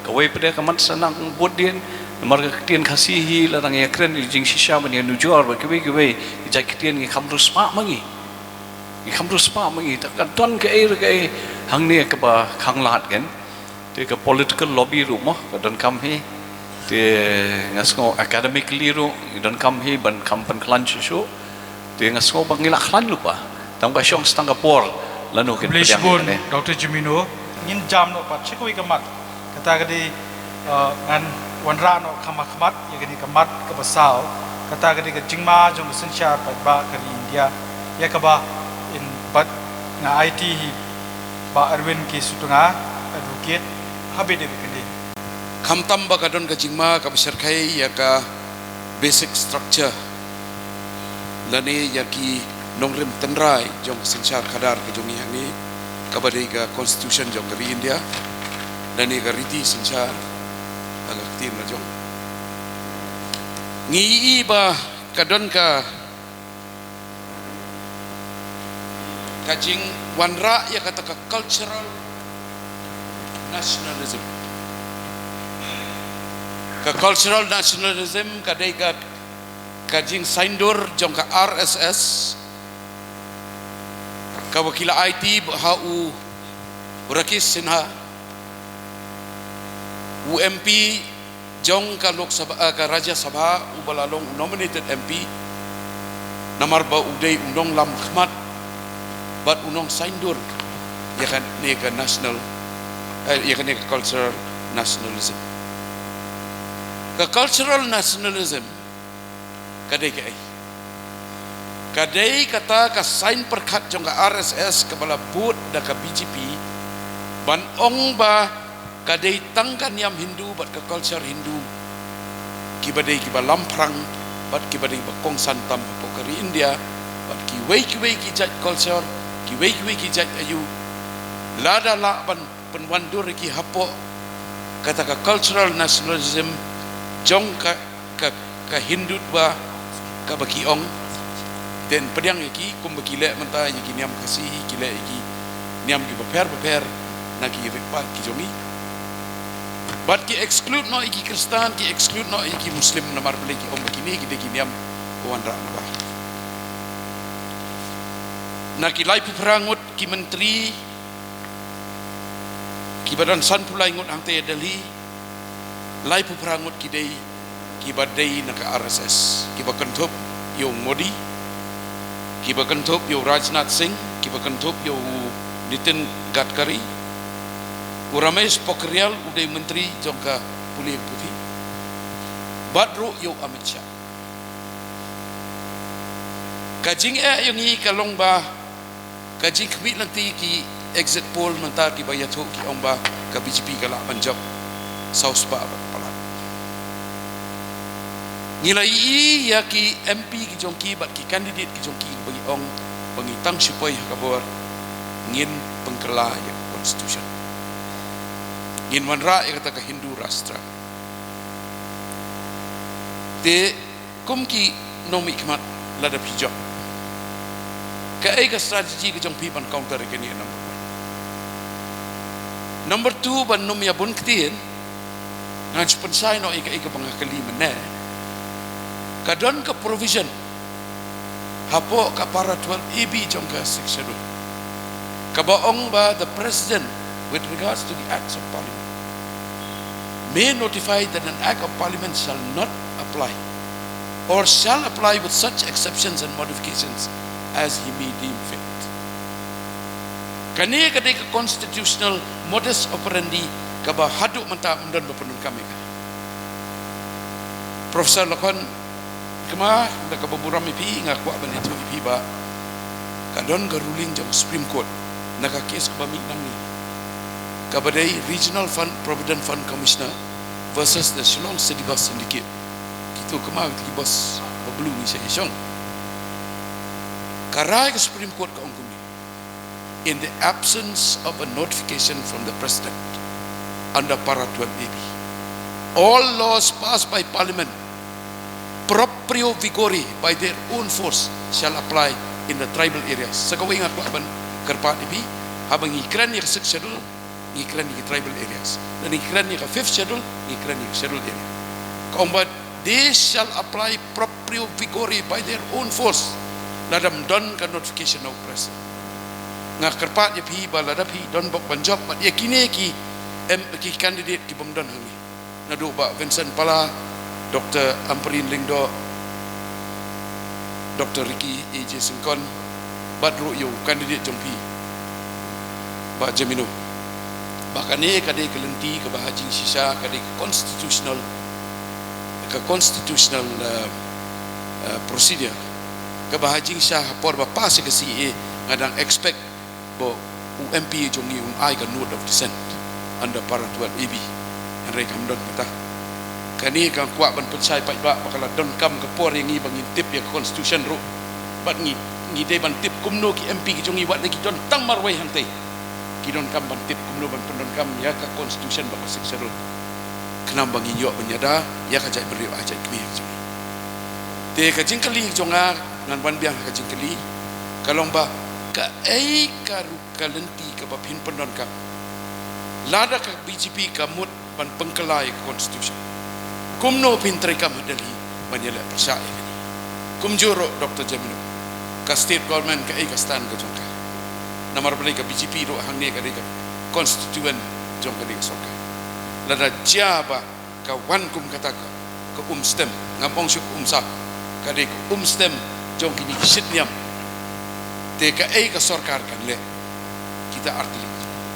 kawai pada kamat sanang buat dia lamar ka tien khasi hi la rang ya kren jing shisha ban ya nujor ba kwe ijak tien ngi khamru spa mangi tak kan ton ke hang ne ka ba khang lat kan te ka political lobby ru mo ka don kam hi te ngasko academically ru don kam hi ban kam pan klan chu te ngasko bang ngila klan lupa tang ka syong Singapore lanu ken
Blishbon Dr. Jimino ngin jam no pat chikoi kamat kata gadi ngan wanra no kamat ya gadi kamat ka basao kata gadi ka jingma jong sensyar pat ba ka India ya ka ba in bat na IT hi ba Arwin ki sutunga advocate habe de kende
Kam tamba ka don ka jingma ka besarkai ya ka basic structure lani ya ki nongrem tenrai jong sensyar kadar ke jong yang ni kabadai ka constitution jong dari India lani ka riti sensyar agak tin na jong ngi ba ka don ka kajing wanra ya kata ka cultural nationalism ka cultural nationalism kadai ka kajing saindur jong ka RSS ka wakila IT hau Urakis Sinha UMP jong ka Lok Sabha ka Raja Sabha ubalalong nominated MP namar ba uday undong lam khmat bat unong saindur ya kan ne ka national ya kan ne ka cultural nationalism ka cultural nationalism kadai kata ka sign perkat jong ka RSS ka bala but da ka BJP ban ong ba kadai tangkan yam Hindu bat ka culture Hindu ki badai ki balam prang bat ki badai ba kong santam po kari India bat ki wei ki jat culture ki wei ki jat ayu lada la ban penwandur ki hapo kata ka cultural nationalism jong ka Hindu ba ka baki ong dan pedang iki kum baki le menta iki niam kasih iki le iki niam ki beper na ki ripa ki jomi bat ki exclude no iki Kristen ki exclude no iki Muslim namar beli ki ong baki ni ki niam kuandra na na ki lai perangut ki menteri ki badan san pulai ngut hang te Delhi lai perangut ki dei ki badai na ka RSS ki bakantup yung Modi ki bakantup yung Rajnath Singh ki bakantup yung Nitin Gadkari Ramesh Pokhriyal uday menteri jongka puli putih badru yung Amit Shah kajing yung hi kalong ba kajing kami nanti ki exit poll manta ki bayato ki ong ba ka BJP kala Punjab South ba palat nilai ya ki MP ki jongki bat ki candidate ki jongki bagi ong bagi tang supaya kabor ngin pengkela ya constitution ngin manra ya kata ka Hindu rastra te kum ki nomi kmat ladap hijau ka ai ka strategi ki jongpi ban counter ke ni number 2 ban nom ya bun ktien ngan sponsai no ika pangakali mena kadon ka provision hapo ka para 12 AB jong ka 6 schedule. Kabaong ba the president with regards to the acts of parliament may notify that an act of parliament shall not apply or shall apply with such exceptions and modifications as he may deem fit. Kani kadai ka constitutional modus operandi kaba haduk manta mendon bapenun kami. Profesor Lakon kema da ka baburam ipi ngaku ban itu ipi ba kadon ga ruling jang Supreme Court naka kes ka bamik nang ni kabadai Regional Fund Provident Fund Commissioner versus the Shillong City Bus Syndicate. Itu kema ki bos bablu ni saya isong. Karai ke Supreme Court ka ongkum in the absence of a notification from the President under Para 12 AB. All laws passed by Parliament proprio vigore by their own force shall apply in the tribal areas. Sakawing ako aban karpa ibi habang ikran ni 6th schedule, ikran ni tribal areas. Dan ikran ni 5th schedule, ikran ni schedule area. Kaumbat they shall apply proprio vigore by their own force. Ladam don ka notification of President. Nga karpa ni pi balada pi don bok banjok mat yakine ki candidate ki bomdon hangi. Nadu ba Vincent Pala, Dr. Amperin Lingdo, Dr. Ricky A.J. Singkon, Badru Yu, candidate jompi, Ba Jamino. Bakane kadai kelenti ke Bahajing Sisa, kadai constitutional procedure. Ke Bahajing Sisa por bapa se ke CA ngadang expect bo UMP jongi ai ka note of dissent under Para 12 AB. Henry Kamdon kata kani kang kuat ban pensai pai ba bakal don kam ke por yang ngi bangin tip ya constitution ro bat ngi de ban tip kumno ki MP ki jongi wat ki don tang marwai hang te ki don kam ban tip kumno ban pendon kam ya ka constitution ba ka seksero kenam bangi yo benyada ya ka jai beriu ajai kmi jongi te ka jingkali jonga ngan ban biang ka jingkali kalong ba ka ai karu kalenti ka bapin pendon kam lada ka BJP kamut ban pengkelai konstitusi. Kumno pintrai kam hadali banyala persai ini. Kumjuro Dr. Jamino ka state government ka ikastan ka jongka. Namar beli ka BJP ro hangne ka deka constituent jongka deka soka. Lada jaba ka wan kum kata ka stem ngampong syuk sa ka deka stem jongki ni sitniam. Te ka ka sorkar kan le kita arti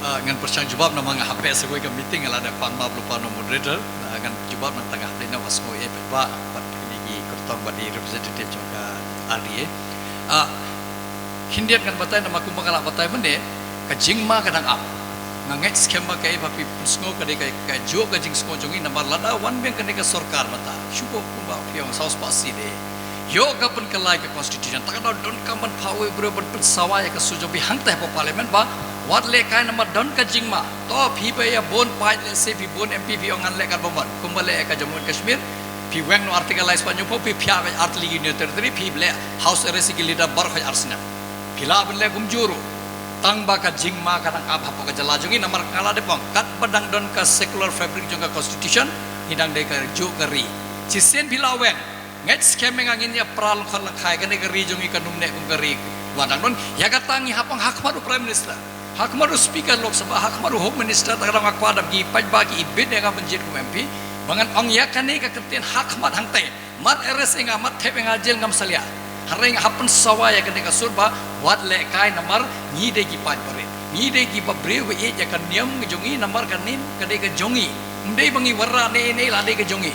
ngan persang jawab nama ngah HP segoi ke meeting ala ada pan ma lupa no moderator ngan jawab nang tengah plena was mo e ba pat ini ki kertong badi representative jongka RDA hindian kan batai nama kumpang ala batai mende ka jingma kadang ap nganget skema kai papi pusngo ka de ka jo ka jing sko jongi nambar lada wan beng ka de ka sarkar mata syuko kumba piang saus pasi de yo ka pen kelai ka constitution takana don kaman pawe bro pen sawaya ka sujobi hangtah po parliament ba wat le kai nama don ka jingma to phi ba ya bon pai le se phi bon MP phi ongan le ka bomon kumbale ka Jammu and Kashmir phi weng no articleize panyo po phi phya ba artli union territory phi ble house arrest ki leader bar khaj arsna phila bele gumjuru tang ba ka jingma kadang ab hapo ka jala jungi namar kala de pom kat badang don ka secular fabric jong ka constitution hidang de ka jo kari chisen phila weng nget scamming angin ya pral khol khai ka ne ka ri jungi ka numne kum kari wadang don ya ka tangi hapang hakmaru prime minister hakmaru speaker Lok Sabha hakmaru home minister takarang akwadam gi pajbagi ibid nga banjit kum MP bangan ong yakane ka kapten hakmat hangte mat RS nga mat thep nga jel ngam salia hareng happen sawaya kane ka surba wat le kai namar ni de gi paj pare ni de gi babre we e kan niam jongi namar kanin kade ka jongi ndei bangi warra ne la de ka jongi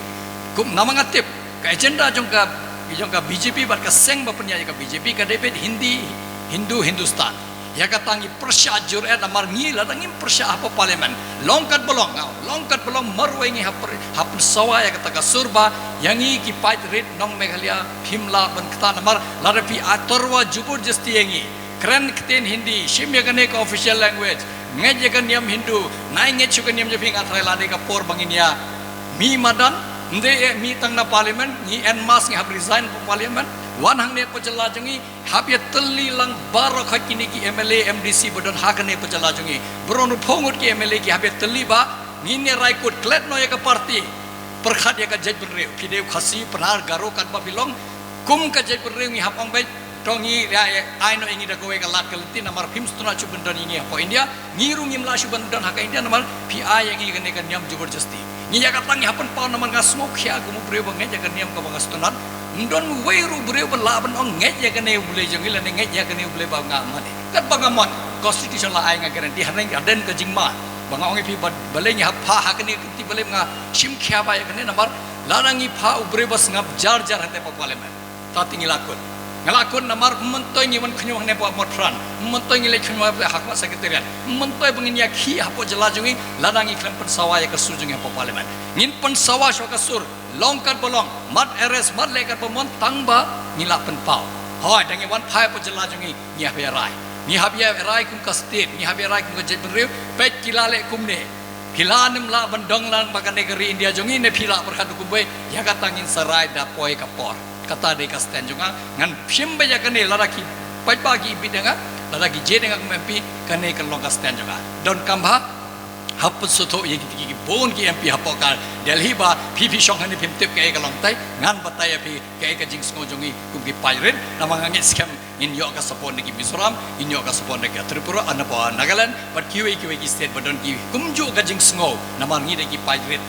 kum namangatip ka agenda jongka BJP bat ka seng bapnya ka BJP ka debet Hindu Hindustan ya katangi persya juret namar ngila dangin persya apa parlimen longkat belong marwengi hapun sawa ya kata surba yangi ki pait rit nong Meghalaya Himla ban kata namar larapi atorwa jubur jesti yangi keren keten Hindi shimya kane ka official language ngeje kan niam Hindu nai ngeju kan niam jeping atrai lade ka por banginia mi madan nde mi tang na parlimen ni en mas ngi hab resign po parlimen wan hang ne pajala jungi habia telli lang baro khakini ki MLA MDC bodon hakane pajala jungi bronu phongut ki MLA ki habia telli ba ngine raikut klet no ya ka parti perkhat ya ka jaj benre pideu khasi penar garo kan ba bilong kum ka jaj benre ngi hapang bai tongi ai no ingi da kowe kalat kalti namar phim stuna chubandan ingi po India ngiru ngimla chubandan haka India namar pi ai yang ingi kan niam jabardasti ni ya katang ya pan pa namar ga smoke khia gumu breu bangai ya kan niam ka bangas tunat ndon weiru breu bala ban ong ngai ya kan ne bule jangil ne ngai ya kan ne bule ba nga mane kat bangamon constitution la ai nga guarantee hanai aden ka jingma banga ong pi balai nya pha haka ne ti balai nga sim khia ba ya kan ne namar larangi pha ubre bas ngap jar jar hate pa parliament ta tingi lakon ngalakon namar mentoy ngi man khnyong ne pa motran mentoy ngi le khnyong pa hakma sekretariat mentoy bangin ya khi hapo jala jungi larangi klan pen sawa ya kasur jungi pa parliament ngin pen sawa sho kasur longkat bolong mat arrest mat lekar pemon tangba ngila pen pau hoy dangi wan phai pa jala jungi nya ya rai ni habia rai kum ka state ni habia rai kum ka jet benriu pet kilale kum ne Hilanim la bandong lang baka negeri India jongi ne pila perkadu kumbe ya katangin sarai da poi kapor kata de kasten jonga ngan phimbe ya kane laraki pagi bidanga laraki je dengan MP kane kalong kasten jonga don kamba hapun soto ye ki bon ki MP hapokal Delhi ba pipi shong hani phim tip ke kalong tai ngan bataya pi ke jing sngo jongi kum ki pairen namangangit scam in yo ka support negi Mizoram in yo ka support negi Tripura anapa Nagaland but kiwe ki state badon ki kumju ka jing sngo namang ni degi pairet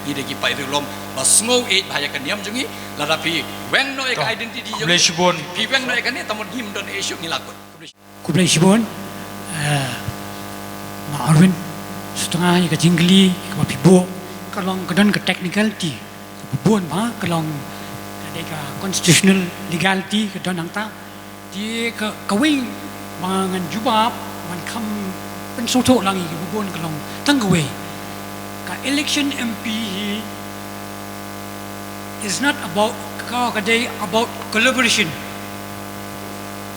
lom ba sngo e bhaya ka niam jungi larapi weng no ek identity
Kublai
pi weng no ek ne tamon him don issue ngilakon
Kublai Shibon ma Arwin setengah ka jingli ka pibo kalong kadon ka technicality buon ma kalong ka constitutional legality kadon ang ta di kawing mangan jubab man kam pen soto langi ke buon kalong tanggawe ka election MP is not about about collaboration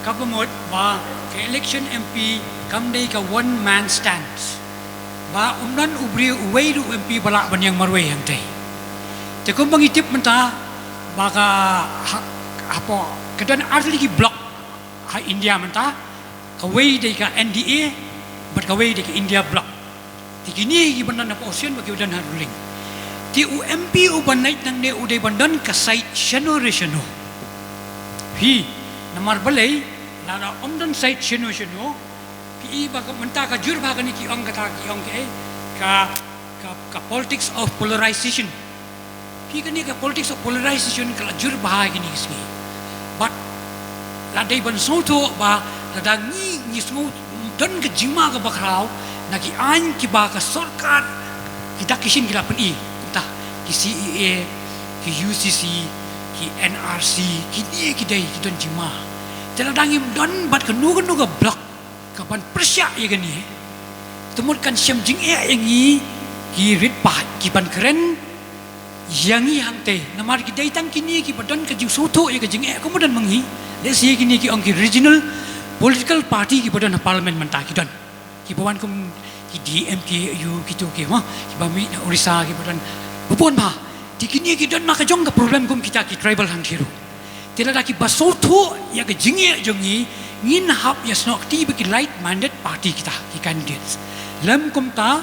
kabamot ba ka election MP kam dai ka one man stands ba umnan ubri uway du MP bala banyang marway yang tay te kung mangitip menta baka apo kadan arli ki block ha India menta kaway day ka NDA but kaway day ka India block ti kini ki bandan na ocean bagi udan haruling ti UMP uban night nang ne uday bandan ka site shano hi namar balay lana umdan site shano pi baka menta ka jur baka ni ki ong kata ki ong ke ka politics of polarization pi kani ka politics of polarization kala jur bahagi ni sini but la dai ban soto ba la dangi ni smo don ke jima ka bakrao na ki an ki ba ka sarkar kita kishin kila pen i ta ki CEA ki UCC ki NRC ki ni ki dai ki don jima tela dangi don bat ka nu ka block kapan persyak ya gani temutkan syam jing yang ki rit pa ki ban keren yang hante namar ki daitang kini ki badan ka jing soto ya jing kemudian menghi let's say kini ki ong ki regional political party ki badan parliament menta ki don ki bawan kum ki DMK you gitu ki ma ki bami Orissa ki badan bupon ba di kini ki don maka jong ka problem kum kita ki tribal hantiru tidak lagi basoto ya ke jingi ngin hap ya snok ti bagi light minded party kita ki candidates lam kum ta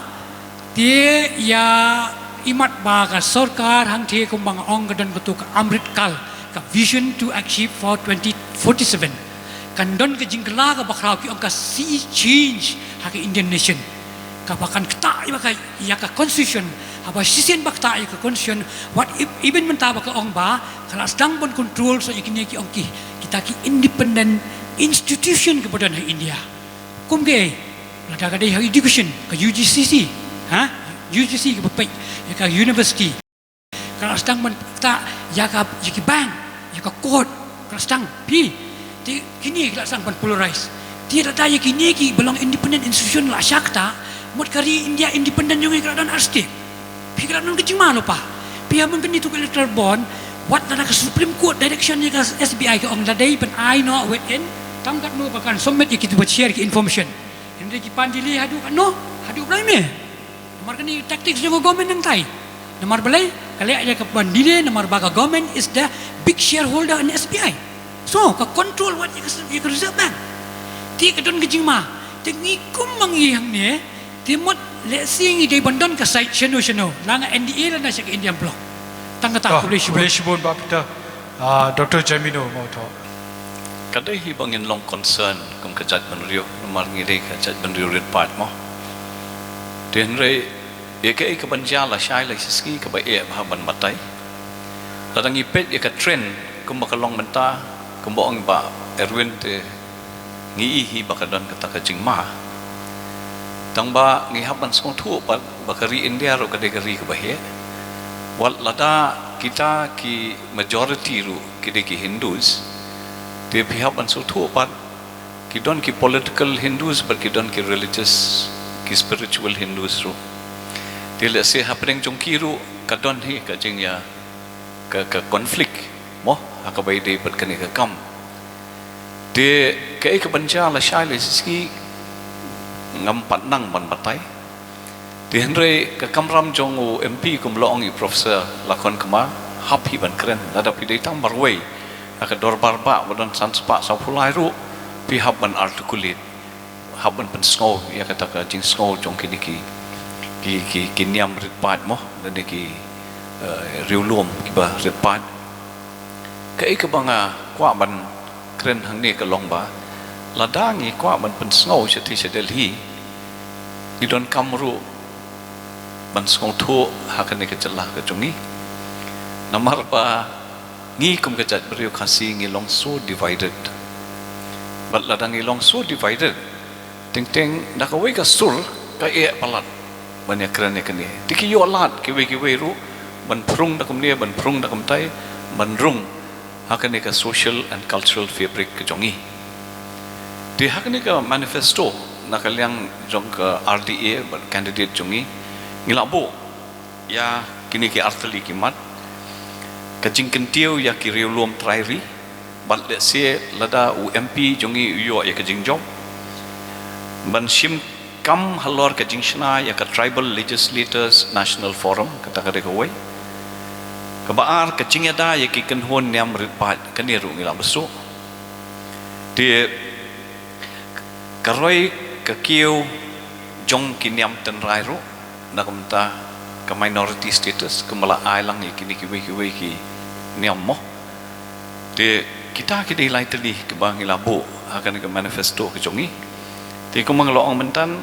tie ya imat ba ka sarkar hang the kum bang ong gadan betu ka amrit kal ka vision to achieve for 2047 kan don ke jingkla ka bakrau ki ong ka sea change ha ka Indian nation ka bakan kta ya ka constitution apa sisen bakta ya ka constitution what if even menta ba ka ong ba kala sedang pun control so ikini ki ong ki kita ki independent institution kepada India. Kumge, lada kadai hari education ke UGCC, UGC ke bapak, ya ke university. Kalau sedang kita ya ke bank, ya ke court, kalau sedang pi, di kini kalau sedang polarize. Dia ada ya kini ki belong independent institution lah syakta, mud kari India independent juga kalau dan arstik. Pi kalau non kecil malu pa. Pi amun kini tu electoral bond, what nada ke Supreme Court direction ya ke SBI ke ong ladai pen I know within. Tangkat no bahkan sommet ya kita buat share ke information. Henry ki pandili hadu kan no, hadu belai me. Nomor kini tactics juga government yang tai. Nomor belai kali aja ke pandili nomor baga government is the big shareholder in SBI. So ke control what ya ke Reserve Bank. Ti ke don kejing ma. Tengi kum mangyang ni. Timot let's see ngi day bandon ke site sheno langa NDA lah nasyak Indian block. Tangkata
Kublai Shibon ba pita Dr. Jamino mau to
kadai hi bangin long concern kum kajat benrio nomar ngire kajat benrio red part mo den re ye ke ka banja la shai la siski ka ba e ba ban matai ladang ipet ye ka trend kum ba long menta kum ba ong ba erwin te ngi hi ba ka don kata ka jingma tang ba ngi haban song thu ba kari India ro ka de kari ka ba he wal lada kita ki majority ru ki de ki Hindus dia pihak bansul tu apa ki don ki political Hindus but ki don ki religious ki spiritual Hindus ru dia le se happening jong ki ru ka don hi ka jing ya ka conflict mo ka bai de but kan ka kam de ka ek banja la shai le ski ngam pat nang ban batai de henre ka kamram jong o MP kum lo ong professor lakon kama hap hi ban kren ada pi de tam barway aka dorbar ba wadon sanspa sa pulai ru pi habban articulate habban pen snow ya kata ka jing snow jong kini ki niam rit pat mo dan ki riulum ki ba rit pat ka ik banga kwa ban kren hang ni ka long ba ladangi kwa ban pen snow chati se Delhi i don kamru ban snow thu hakan ni ka celah ka jongi namar ba ngi kum kajat beriu kasi ngi long so divided bat ladang ngi long so divided ting nak away ka sur ka e palat banyak kerana kini tiki yo lat ki we ru ban prung dakum ni ban prung dakum tai ban rung hakane ka social and cultural fabric ke jongi di hakane ka manifesto nakalyang jong ka RDA ban candidate jongi ngilabo ya kini ki artali kimat kajing kentiu ya ki riulum trairi bat le se lada UMP jongi yo ya kajing jom ban shim kam halor kajing shna ya ka tribal legislators national forum kata kare ko wai ka baar kajing ada ya ki kenhon niam ripat kaniru ngila besu de karoi ka kiu jong ki niam ten rairu nakamta ka minority status kemala ailang ni kini kiwe ki niam mo de kita ki lai tadi ke bang ilabu akan ke manifesto ke jongi te ko mang loong mentan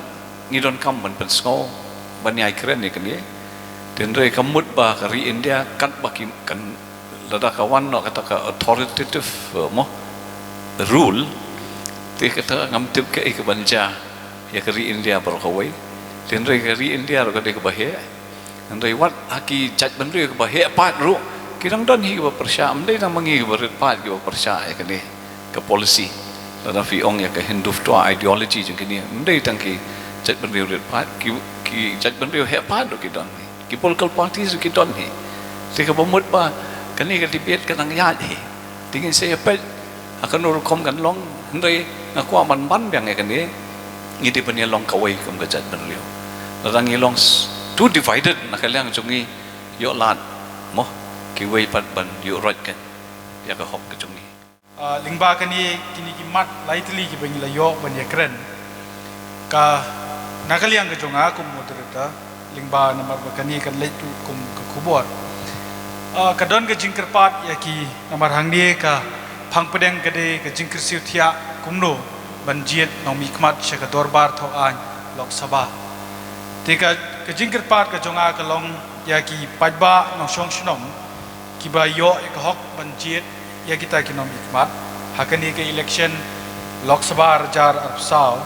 ngidon kam ban pensko ban yai keren ni kini den re kamut ba kari India kat ba ki kan lada kawan no kata ka authoritative mo rule te kata ngam tip ke banja ya kari India bar kawai den re kari India ro ka de ke bahe andai wat aki chat bandri ke bahe pat ru kirang don hi ba persya amdai nang mangi berit pat ke persya ya kini ke policy lada fi ong ya ke Hindu tua ideology jeng kini amdai tang ki chat bandri rit pat ki chat bandri he pat do ki don ki political parties ki don hi te ka bomut ba kani ka debate ka nang ya hi tingin saya pe akan urukom kan long andai ngakwa ban yang ya kini ngiti penia long kawai kum ka chat bandri lada ngilong too divided nakalyang jongi yo lat mo kiway pat ban yo right kan ya ka hop ke jongi
lingba kani kini ki mat lightly ki bangila yo ban ya kren ka nakalyang ke jonga kum moderata lingba namar kani kan leitu kum ka kubor ka don ke jingker pat ya ki namar hangni ka phang pedeng kade ke jingker siu thia kumno ban jiet nomi kmat shaka dorbar tho an lok sabha tika kajingker pat ka jonga ka long ya ki pajba no shong shnom ki ba yo ka hok ban jiet ya kita ki nom ikmat hakani ke election lok sabha jar arpsao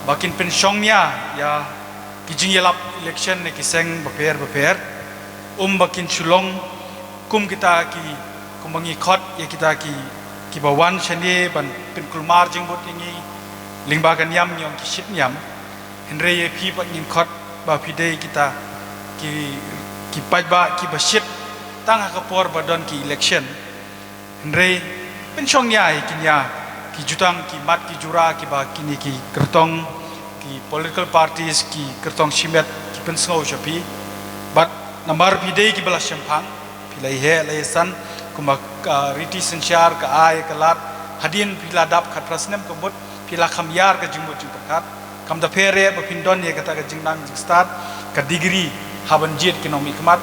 bakin pen shongnya ya ki jingelap election ne ki seng baper bakin chulong kum kita ki kumangi khot ya kita ki bawan chane ban pen kulmar jingbot ingi lingba kan yam nyong ki shit nyam henre ye phi ba ngin khot ba pidei kita ki pajba ki basit tang hakapor badon ki election henre pensiong nya kinya ki jutang ki mat ki jura ki ba kini ki kertong ki political parties ki kertong simet ki pensau shapi but nambar pidei ki bala sempang pilai he lai san kuma riti sensyar ka ai ka lat hadin pila dap khat prasnem ka bot pila khamyar ka jingbo jing perkat kam da pere ba pindon ye kata ka jingnang start ka degree haban jet ekonomi kemat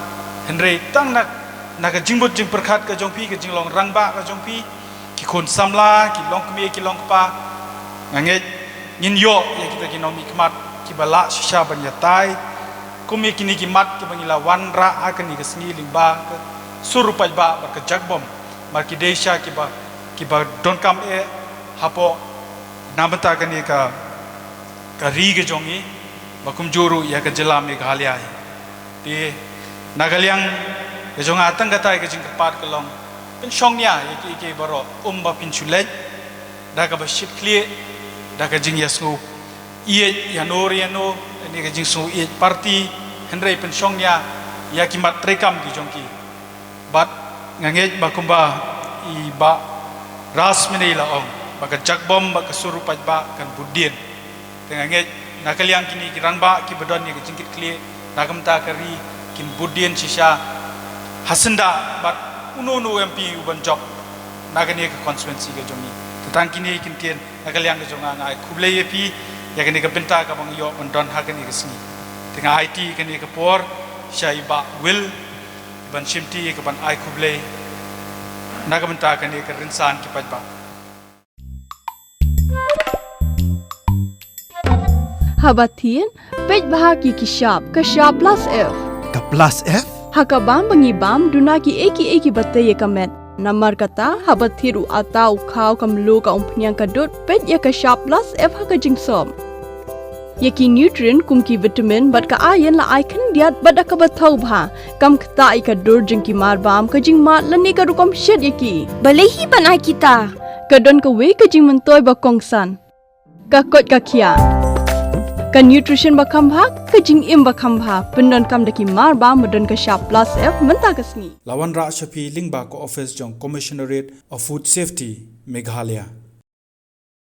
henre tang nak ka jingbot jing perkhat ka jongpi ka jinglong rangba ka jongpi ki kon samla ki long kmi ki long pa ngange ngin yo ya kita ki nomi kmat ki bala shisha banyatai kumi kini ki mat ki bangila wanra akan ni kesngi limba ke surupai ba ke jagbom mar ki desha ki ba don kam e hapo namata kan ni ka ri ke jongi bakum juru ya ke jela Meghalaya di nagaliang ke jonga tang katai ke jing kepat kelong pen shongnya ya ki baro ba pinchulej da ka ba ship clear da ka jing yasngu iye yanoriano ni ka jing su iye party henry pen shongnya ya ki mat trekam ki jongki bat ngangej bakumba i ba ras menila ong baka jagbom baka surupai ba kan budien tengangej nakaliang kini ki ranba ki bedon ni ka jingkit kli nakam ta kari kin budien shisha hasenda bat unu MP uban job nagani ka constituency ka jongi tang kini kin tien nakaliang ka jonga ngai kuble yepi ya kini ka benta ka bang yo ondon hakani ka singi tengah IT kini ka por shai ba will ban shimti ka ban ai kuble nagamenta kani ka rinsan ki pajba
Habatin pej bahagi ki shop ka shop plus F
Ka plus F?
hakabam bangibam dunaki eki batte ye kamet namar kata habathiru atau khau kamlu ka umpnyang kadut pej ya ka shop plus F haka jingsom yaki nutrient kumki vitamin bat ka ayen la icon diat bada ka bathau bha kam khta I ka dur jingki mar bam ka jing mat lani ka rukom shet yaki balehi banai kita kadon ka we ka jing mentoy ba kongsan ka kot ka khia ka nutrition ba khambha ka jing im ba khambha pendon kam daki mar ba modon ka sharp plus F menta ka sngi
lawan ra shapi lingba ko office jong commissionerate of food safety Meghalaya